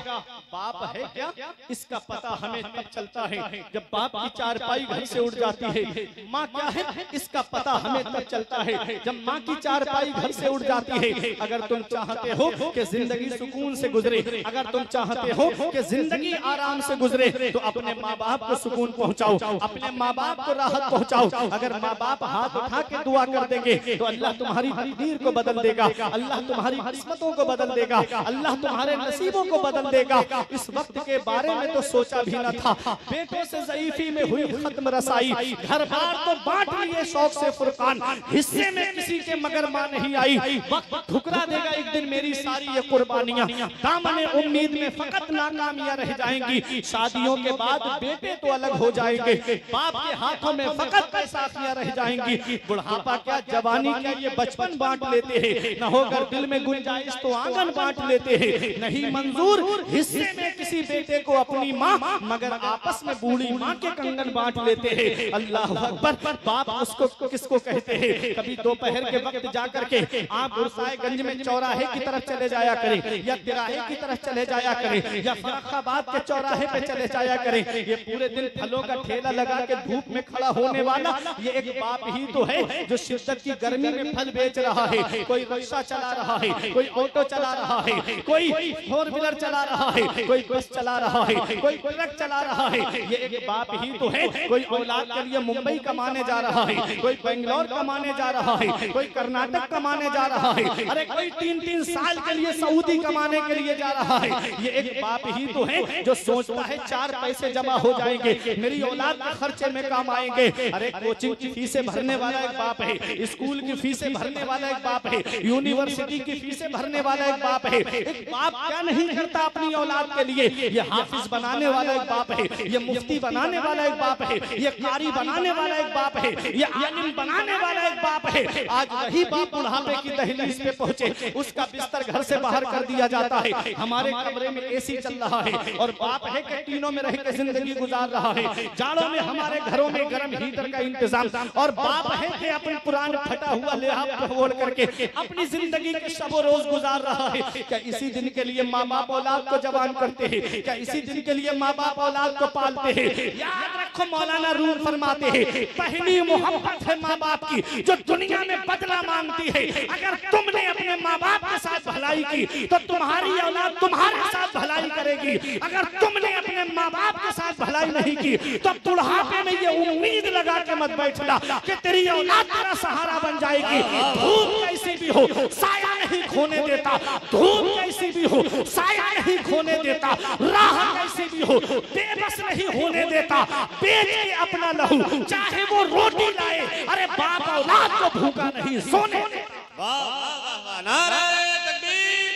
बाप है क्या इसका पता हमें तब चलता है जब बाप की चारपाई घर से उठ जाती है। माँ क्या है इसका पता हमें तब चलता है जब माँ की चारपाई घर से उठ जाती है। अगर तुम चाहते हो कि जिंदगी सुकून से गुजरे, अगर तुम चाहते हो कि जिंदगी आराम से गुजरे, तो अपने माँ बाप को सुकून पहुँचाओ, अपने माँ बाप को राहत पहुँचाओ। अगर माँ बाप हाथ उठा के दुआ कर देंगे तो अल्लाह तुम्हारी तकदीर को बदल देगा, अल्लाह तुम्हारी किस्मतों को बदल देगा, अल्लाह तुम्हारे नसीबों को बदल देगा। इस वक्त के बारे में तो सोचा भी न था। बेटों से ज़ईफी में हुई खत्म रसाई, घर बार तो बांट लिए शौक से फुरकान, हिस्से में किसी के मगर मां नहीं आई। वक्त ठुकरा देगा एक दिन मेरी सारी ये कुर्बानियां, दामने उम्मीद में फकत नाकामियां रह जाएंगी। शादियों के बाद बेटे तो अलग हो जाएंगे, बाप के हाथों में फकत पैसाखियां रह जाएंगी। बुढ़ापा क्या जवानी क्या ये बचपन बांट लेते हैं, न होकर दिल में गुंजाइश तो आंगन बांट लेते हैं। नहीं मंजूर हिस्से में किसी बेटे को अपनी माँ, मगर आपस में बूढ़ी माँ के कंगन बांट लेते हैं। अल्लाह अकबर। बाप उसको किसको कहते हैं? कभी दोपहर के वक्त जाकर के आप गुरसाएगंज में चौराहे की तरफ चले जाया करें, या तिराहे की तरफ चले जाया करें, या फर्रुखाबाद के चौराहे पे चले जाया करें। ये पूरे दिन फलों का ठेला लगा के धूप में खड़ा होने वाला ये एक बाप ही तो है जो शिद्दत की गर्मी में फल बेच रहा है। कोई रिक्शा चला रहा है, कोई ऑटो चला रहा है, कोई 4 व्हीलर चला रहा है, कोई बस चला रहा है, कोई ट्रक चला रहा है, ये एक बाप ही तो है। कोई औलाद के लिए मुंबई कमाने जा रहा है, कोई बेंगलोर कमाने जा रहा है, कोई कर्नाटक कमाने जा रहा है, अरे कोई 3-3 साल के लिए सऊदी कमाने के लिए जा रहा है। ये एक बाप ही तो है जो सोचता है 4 पैसे जमा हो जाएंगे, मेरी औलाद के खर्चे में काम आएंगे। अरे कोचिंग की फीसें भरने वाला एक बाप है, स्कूल की फीसें भरने वाला एक बाप है, यूनिवर्सिटी की फीसें भरने वाला एक बाप है। एक बाप क्या नहीं करता अपनी औलाद के लिए? ये हाफिज बनाने वाला एक बाप है, ये मुफ्ती बनाने वाला एक बाप है, ये कारी बनाने वाला एक बाप है, ये आलिम बनाने वाला एक बाप है। आज वही बाप बुढ़ापे की दहलीज पे पहुंचे, उसका बिस्तर घर से बाहर कर दिया जाता है, हमारे कमरे में एसी चल रहा है और बाप है कि टीनों में रह के जिंदगी गुजार रहा है। जाड़ों में हमारे घरों में गर्म हीटर का इंतजाम, और बाप है कि अपने पुराने फटा हुआ लिहाफ ओढ़ करके अपनी जिंदगी के शब रोज गुजार रहा है। क्या इसी दिन के लिए माँ बाप औलाद को जवान करते हैं? क्या इसी दिन के लिए माँ बाप औलाद को पालते हैं? याद रखो, मौलाना रूम फरमाते हैं, पहली मोहब्बत है माँ बाप की जो दुनिया में बदला मांगती है। अगर तुमने अपने माँ बाप के साथ भलाई की तो तुम्हारी औलाद तुम्हारे साथ भलाई करेगी। अगर तुमने अपने माँ बाप के साथ भलाई नहीं की तो बुढ़ापे में ये उम्मीद लगा के मत बैठना कि तेरी औलाद तेरा सहारा बन जाएगी। धूप कैसी भी हो साया नहीं खोने देता, धूप कैसी भी हो साया नहीं खोने देता, राह कैसी भी हो बेबस नहीं होने देता। बेच के अपना लहू चाहे वो रोटी लाए, अरे बाप औलाद को भूखा नहीं सोने देता। वाह वाह वाह, नारे तकबीर,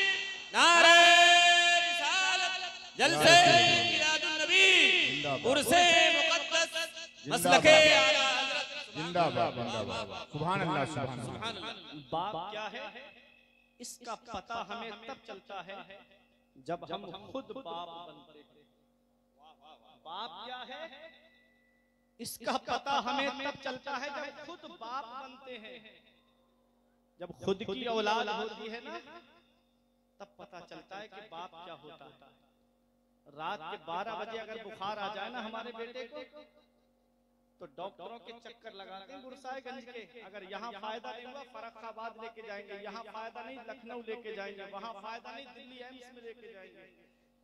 नारे रिसालत, जलसे मिलादुन नबी, उर्से मुक़द्दस, मसलके आला हज़रत। जिंदाबाद जिंदाबाद, सुभान अल्लाह सुभान अल्लाह। बाप क्या है इसका पता हमें तब चलता है जब हम खुद बाप बनते हैं। बाप क्या है इसका पता हमें तब चलता है जब खुद बाप बनते हैं। जब खुद की औलाद होती है ना, तब पता चलता है कि बाप क्या होता है। रात के 12 बजे अगर बुखार आ जाए ना हमारे बेटे को, तो डॉक्टरों के चक्कर लगाते हैं गुरसाएगंज के। अगर यहाँ फायदा नहीं हुआ फर्रुखाबाद लेके जाएंगे, यहाँ फायदा नहीं लखनऊ लेके जाएंगे, वहाँ फायदा नहीं दिल्ली एम्स में लेके जाएंगे।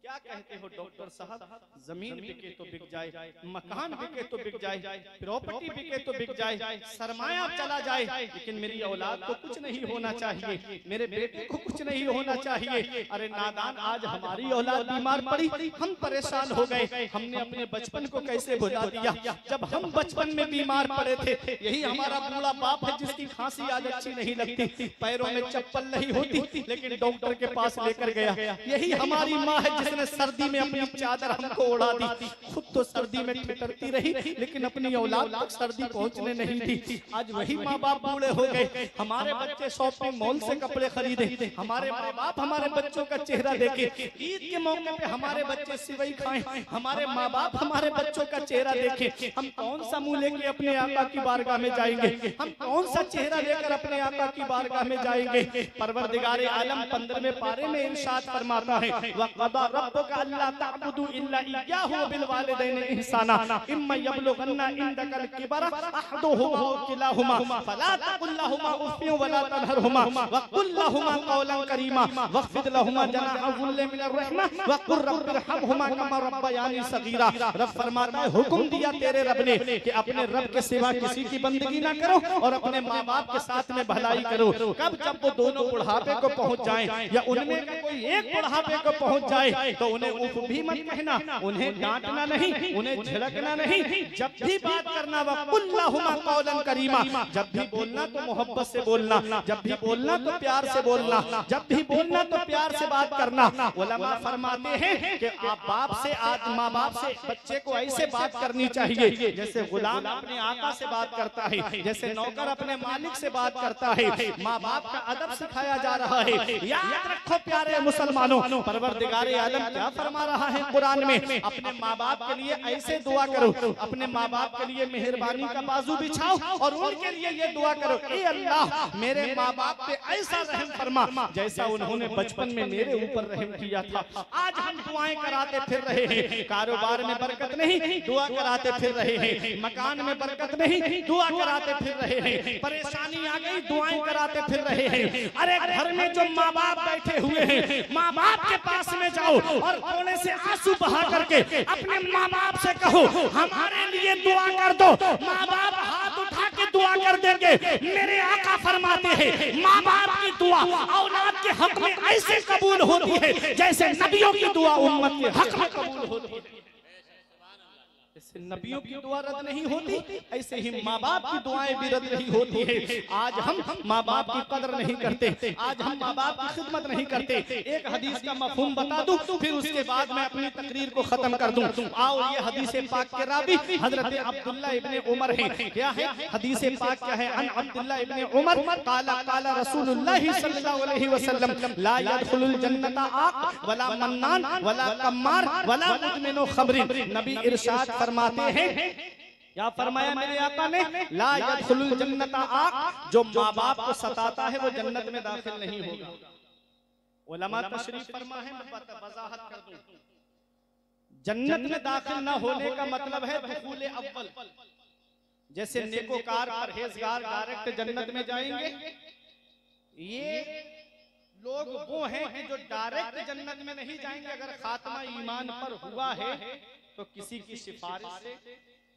क्या कहते हो डॉक्टर साहब? जमीन बिके तो बिक जाए, मकान बिके तो बिक जाए, प्रॉपर्टी बिके तो बिक जाए, सरमाया चला जाए, लेकिन मेरी औलाद को कुछ नहीं होना चाहिए, मेरे बेटे को कुछ नहीं होना चाहिए। अरे नादान, आज हमारी औलाद बीमार पड़ी, हम परेशान हो गए। हमने अपने बचपन को कैसे भुला दिया? जब हम बचपन में बीमार पड़े थे, यही हमारा बूढ़ा बाप है जिसकी खांसी आज अच्छी नहीं लगती, पैरों में चप्पल नहीं होती, लेकिन डॉक्टर के पास लेकर गया। यही हमारी माँ है जिसने सर्दी में अपनी चादर हमको ओढ़ा दी, खुद तो सर्दी में ठिठुरती रही, लेकिन अपनी औलाद तक सर्दी पहुंचने नहीं दी। आज वही माँ बाप बूढ़े हो गए। हमारे बच्चे शॉपिंग मॉल से कपड़े खरीदे, हमारे माँ बाप हमारे बच्चों का चेहरा देखे। ईद के मौके पे हमारे बच्चे सिवई खाएं, हमारे माँ बाप हमारे बच्चों का चेहरा देखे। हम कौन सा मुंह लेके अपने आका की बारगाह में जाएंगे? हम कौन सा चेहरा लेकर अपने आका की बारगाह में जाएंगे? परवरदिगार आलम 15वें पारे में इरशाद फरमाता है, वक़दा रब्बुका अल्ला तअबुदू इल्ला इय्याहु व बिल वालिदैनि इहसाना इम्मा यबलुगन्ना इंदकल किबरा अहदुहुमा अव किलाहुमा फला तकुल लहुमा उफ़्फिन व ला तनहरहुमा व कुल लहुमा क़ौलन करीमा वख़्फ़िद लहुमा जनाह ज़ुल्ल मिनर रहमा व कुर रब्बिरहमहुमा कमा रब्बयानी सगीरा। रब फरमाता है, हुक्म दिया तेरे रब ने कि अपने रब के सिवा किसी की बंदगी ना करो और अपने माँ बाप के साथ में भलाई करो। कब? जब वो दोनों बुढ़ापे को पहुंच जाएं, या उनमें का कोई एक बुढ़ापे को पहुंच जाए, तो उन्हें उफ भी मत कहना, उन्हें डांटना नहीं, उन्हें झिड़कना नहीं। जब भी बात करना वक़ुल लहुमा क़ौलन करीमा, जब भी बोलना तो मोहब्बत से बोलना, जब भी बोलना तो प्यार से बोलना, जब भी बोलना तो प्यार से बात करना। उलमा फरमाते हैं कि आप बाप से, माँ बाप से बच्चे को ऐसे बात करनी चाहिए जैसे गुलाम अपने आका से बात करता है, जैसे नौकर अपने मालिक से बात करता है। माँ बाप का अदब सिखाया जा रहा है। याद रखो प्यारे मुसलमानों, परवरदिगार आलम क्या फरमा रहा है कुरान में? अपने माँ बाप के लिए ऐसे दुआ करो, अपने माँ बाप के लिए मेहरबानी का बाजू बिछाओ और उनके लिए ये दुआ करो, ए अल्लाह मेरे माँ बाप पे ऐसा रहम फरमा जैसा उन्होंने बचपन में मेरे ऊपर रहम किया था। आज हम दुआएं कराते फिर रहे हैं, कारोबार में बरकत नहीं दुआ कराते फिर रहे हैं, मकान में बरकत नहीं दुआ कराते फिर रहे हैं, परेशानी आ गई दुआएं कराते फिर रहे हैं। अरे घर में जो माँ बाप बैठे हुए हैं, माँ बाप के पास में जाओ और कोने से आंसू बहा करके अपने माँ बाप से कहो हमारे लिए दुआ कर दो। माँ बाप हाथ उठा के दुआ कर देंगे। मेरे आका फरमाते हैं माँ बाप की दुआ औलाद के हक में ऐसे कबूल होती है जैसे नबियों की दुआ उम्मत के हक में कबूल होती है। जैसे नबियों की दुआ रद्द नहीं होती, ऐसे ही माँ बाप की दुआएं भी रद्द नहीं होती है। आज हम माँ बाप की कदर नहीं करते, आज हम माँ बाप की खिदमत नहीं करते। एक हदीस का मफहूम बता दूं, फिर उसके बाद मैं अपनी तकरीर को खत्म कर दूं। आओ, ये हदीस पाक के रावी हजरत अब्दुल्ला इब्ने उमर हैं। क्या है हदीस पाक? क्या है? अन अब्दुल्ला इब्ने उमर काला काला रसूलुल्लाह सल्लल्लाहु अलैहि वसल्लम ला यदखुलुल जन्नता आक वला मन्नान वला कम्मार वला मुदमिनु खमरिन। नबी इरशाद फरमाते हैं, या फरमाया मेरे आका ने, ला यदखुलुल जन्नता आक, जो माँ बाप को सताता है वो जन्नत में दाखिल नहीं होगा। उलमा तशरीफ फरमा है, मैं वजाहत कर दूं। जन्नत में दाखिल न होने का मतलब है दुखूल अव्वल। जैसे नेकोकार परहेजगार डायरेक्ट जन्नत में जाएंगे, ये लोग वो हैं कि जो डायरेक्ट जन्नत में नहीं जाएंगे। अगर खात्मा ईमान पर हुआ है तो किसी की सिफारिश से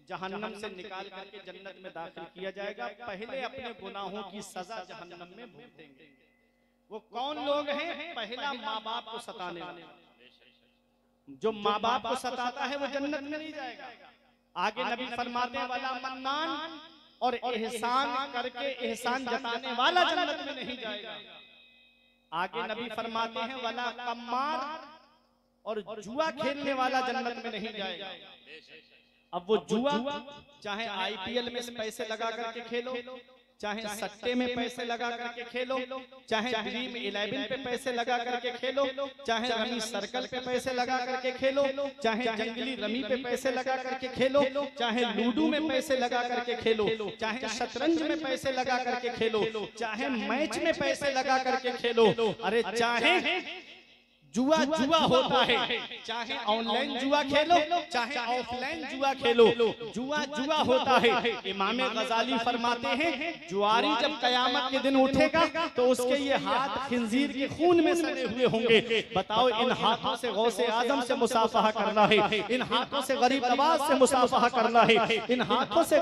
जहन्नम से निकाल करके जन्नत में दाखिल किया जाएगा। पहले अपने गुनाहों की सजा जहन्नम में भुगतेंगे। वो कौन लोग हैं? पहला माँ बाप को सताने वाले। जो माँ बाप को सताता है वो जन्नत में नहीं जाएगा। आगे नबी फरमाते हैं वाला मन्नान, और एहसान करके एहसान जताने वाला जन्नत में नहीं जाएगा। आगे नबी फरमाते हैं वाला कम्मार, और जुआ खेलने वाला जन्नत में नहीं जाएगा। अब वो जुआ चाहे आईपीएल में पैसे लगा करके खेलो, चाहे सट्टे में पैसे लगा करके खेलो, चाहे ड्रीम 11 पे पैसे लगा करके खेलो, चाहे रमी सर्कल पे पैसे लगा करके खेलो, चाहे जंगली रमी पे पैसे लगा करके खेलो, चाहे लूडो में पैसे लगा करके खेलो, चाहे शतरंज में पैसे लगा करके खेलो, चाहे मैच में पैसे लगा करके खेलो, अरे चाहे जुआ होता है, चाहे ऑनलाइन जुआ खेलो चाहे ऑफलाइन जुआ खेलो, जुआ होता है। इमाम गजाली फरमाते हैं जुआरी जब कयामत के दिन उठेगा तो उसके ये हाथ खिंजीर के खून में सने हुए होंगे। बताओ, इन हाथों से गौसे आजम से मुसाफहा करना है, इन हाथों से गरीब नवाज से मुसाफहा करना है, इन हाथों से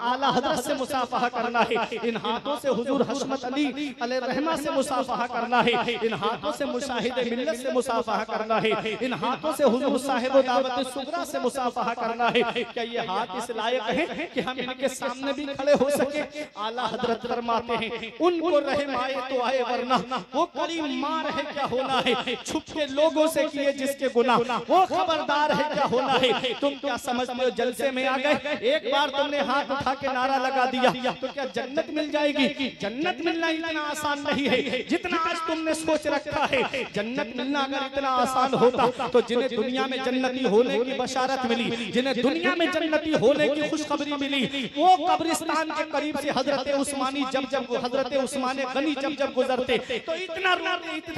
आला हजरत से मुसाफहा करना है, इन हाथों से हुजूर हशमत अली अलैहिर्रहमा से मुसाफहा करना है, इन हाथों से मुशाहिद मिल्लत से मुसाफहा करना है, इन हाथों से हुजूर साहिब दावत सुगरा से मुसाफहा करना है। क्या ये हाथ इस लायक है कि हम इनके सामने भी खड़े हो सके? आला हजरत फरमाते हैं उनको रहम आए तो आए, वरना वो करीब मार है क्या होना है। छुप के लोगों से किए जिसके गुनाह वो खबरदार है क्या होना है। तुम क्या समझते हो जलसे में आ गए, एक बार तुमने हाथ उठा के नारा लगा दिया तो क्या जन्नत मिल जाएगी? जन्नत मिलना इतना आसान नहीं है जितना आज तुमने सोच रखा है। जन्नत मिलना अगर इतना आसान होता तो जिन्हें दुनिया में जन्नती होने की बशारत मिली, जिन्हें दुनिया में जन्नती होने की खुशखबरी मिली, वो कब्रिस्तान के करीब से हजरत उस्मानी हजरत उस्मान गनी जब गुजरते तो इतना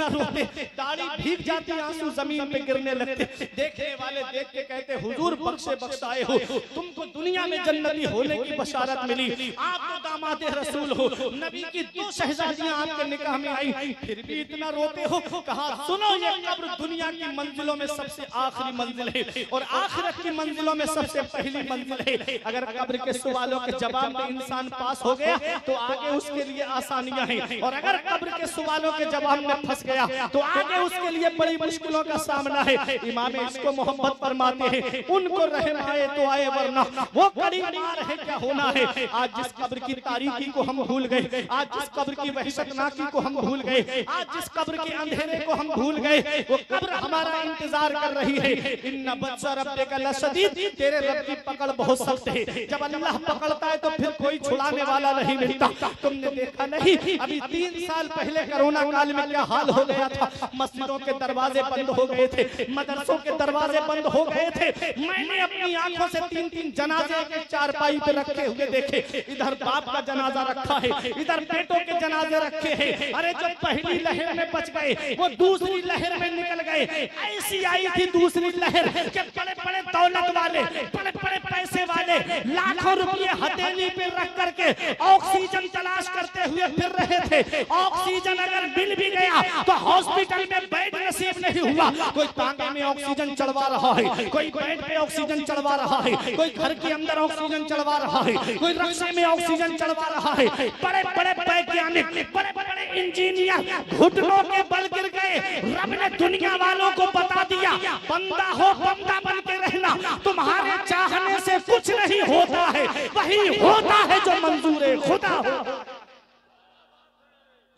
रोते दाढ़ी भीग जाती, आंसू जमीन पे गिरने लगते। देखने वाले देख के कहते हुजूर बख्शाए हो, तुमको दुनिया में जन्नती होने की बशारत मिली, आप तो दामाद रसूल हो, नबी की 2 शहजादियां आपके निकाह में आई, फिर भी इतना रोते हो। कहा सुनो, ये कब्र दुनिया की मंजिलों में सबसे आखिरी मंजिल है और आखिरत की मंजिलों में सबसे पहली मंजिल है। अगर कब्र के सवालों के जवाब में इंसान पास हो गया तो आगे उसके लिए आसानियां हैं, और अगर कब्र के सवालों के जवाब में फंस गया तो आगे उसके लिए बड़ी मुश्किलों का सामना है। इमाम इसको मोहब्बत फरमाते हैं उनको रहम आए तो आए, वरना वो करीब मार है क्या होना है। आज जिस कब्र की तारीकी को हम भूल गए, आज जिस कब्र की वहशतनाकी को हम भूल गए, आज जिस कब्र के अंधेरे को हम भूल गए, वो कब्र हमारा इंतजार कर रही है। इन्ना बच्चा रब्बिका लशदीद, तेरे रब की पकड़ बहुत सख्त है। जब अल्लाह पकड़ता है तो फिर कोई छुड़ाने वाला नहीं मिलता। तुमने देखा नहीं, अभी 3 साल पहले कोरोना काल में क्या हाल हो गया था। मस्जिदों के दरवाजे बंद हो गए थे, मदरसों के दरवाजे बंद हो गए थे। मैंने अपनी आंखों से 3-3 जनाजे के चारपाई पे रखे हुए देखे। इधर बाप का जनाजा रखा है, इधर बेटों के जनाजे रखे हैं। अरे जो पहली लहर में बच गए वो दूसरी लहर में निकल गए। ऐसी आई थी दूसरी लहर के बड़े बड़े दौलत वाले, बड़े बड़े पैसे वाले लाखों रुपए हथेली पे रख करके ऑक्सीजन तलाश करते हुए फिर रहे थे। ऑक्सीजन अगर मिल भी गया तो हॉस्पिटल में बेड नसीब नहीं हुआ। कोई तांगे में ऑक्सीजन चढ़वा रहा है, कोई बेड पे ऑक्सीजन चढ़वा रहा है, कोई घर के अंदर ऑक्सीजन चढ़वा रहा है, कोई रक्शे में ऑक्सीजन चढ़वा रहा है। बड़े बड़े वैज्ञानिक, बड़े बड़े इंजीनियर घुटनों के बल गिर गए। रब ने दुनिया वालों को बता दिया, बंदा हो बंदा बन के रहना, तुम्हारे चाहने से कुछ नहीं होता है, वही होता है जो मंजूर खुदा हो।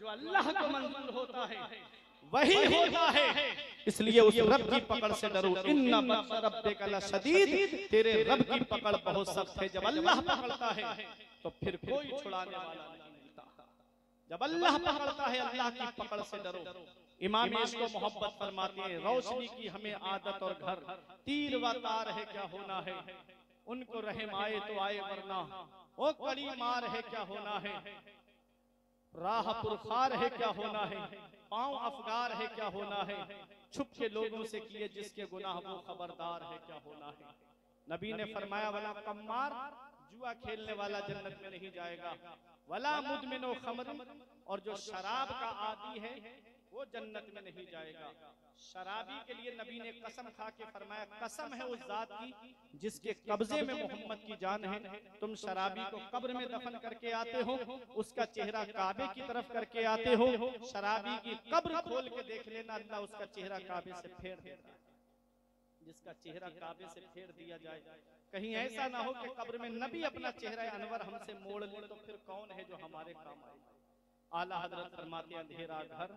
जो अल्लाह को मंजूर होता है वही होता है। इसलिए उस रब की पकड़ से डरो। इन्ना बत्सा रब्बिका लशदीद, तेरे रब की पकड़ बहुत सख्त है। जब अल्लाह पकड़ता है तो फिर कोई छुड़ाने वाला नहीं मिलता। जब अल्लाह पकड़ता है, अल्लाह की पकड़ से डरो। इमाम इसको मोहब्बत फरमाते हैं, रोशनी की हमें आदत और घर, तीर व तार है क्या होना है, उनको रहम आए तो आए वरना, ओ कड़ी मार है क्या होना है, राह पुरखार है क्या होना है, पांव अफगार है क्या होना है, छुप के लोगों से किए जिसके गुनाह वो खबरदार है क्या होना है। नबी ने फरमाया, वला कम्मार, जुआ खेलने वाला जन्नत में नहीं जाएगा, वला मुदमिनो खमर, और जो शराब का आदी है वो जन्नत में नहीं जाएगा। शराबी के लिए नबी ने कसम खा के फरमाया, कसम है उस जात की जिसके कब्जे में मोहम्मद की जान है, तुम शराबी को कब्र में दफन करके आते हो, उसका चेहरा काबे की तरफ करके आते हो, शराबी की कब्र खोल के देख लेना, अल्लाह उसका चेहरा काबे से फेर देता है। जिसका चेहरा काबे से फेर दिया जाए, कहीं ऐसा ना हो कि कब्र में नबी अपना चेहरा अनवर हमसे मोड़ ले, तो फिर कौन है जो हमारे काम आए। आला हजरत फरमाते, अंधेरा घर,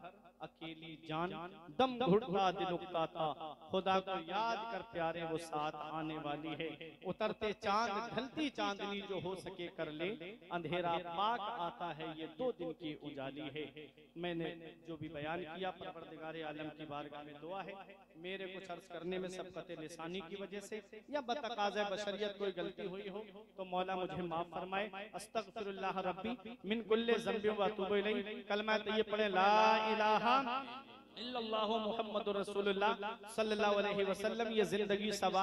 अकेली जान, दम घुटता दिल उकताता, खुदा को याद कर प्यारे वो साथ आने वाली है। उतरते चांद ढलती चांदनी जो हो सके कर ले, अंधेरा पाक आता है ये 2 दिन की उजाली है। मैंने जो भी बयान किया, परवरदिगार आलम की बारगाह में दुआ है, मेरे कुछ अर्ज करने में सबकत लिसानी की वजह से या बतकाज़े बशरियत कोई गलती हुई हो तो मौला मुझे माफ फरमाए। अस्तगफिरुल्लाह रब्बी मिन कुल्ले ज़ंबिन व अतूबु इलैहि। कलमा तय्यब पढ़े, ला इलाहा इल्लल्लाहु मुहम्मदुर रसूलुल्लाह सल्लल्लाहु अलैहि वसल्लम। ये जिंदगी सवार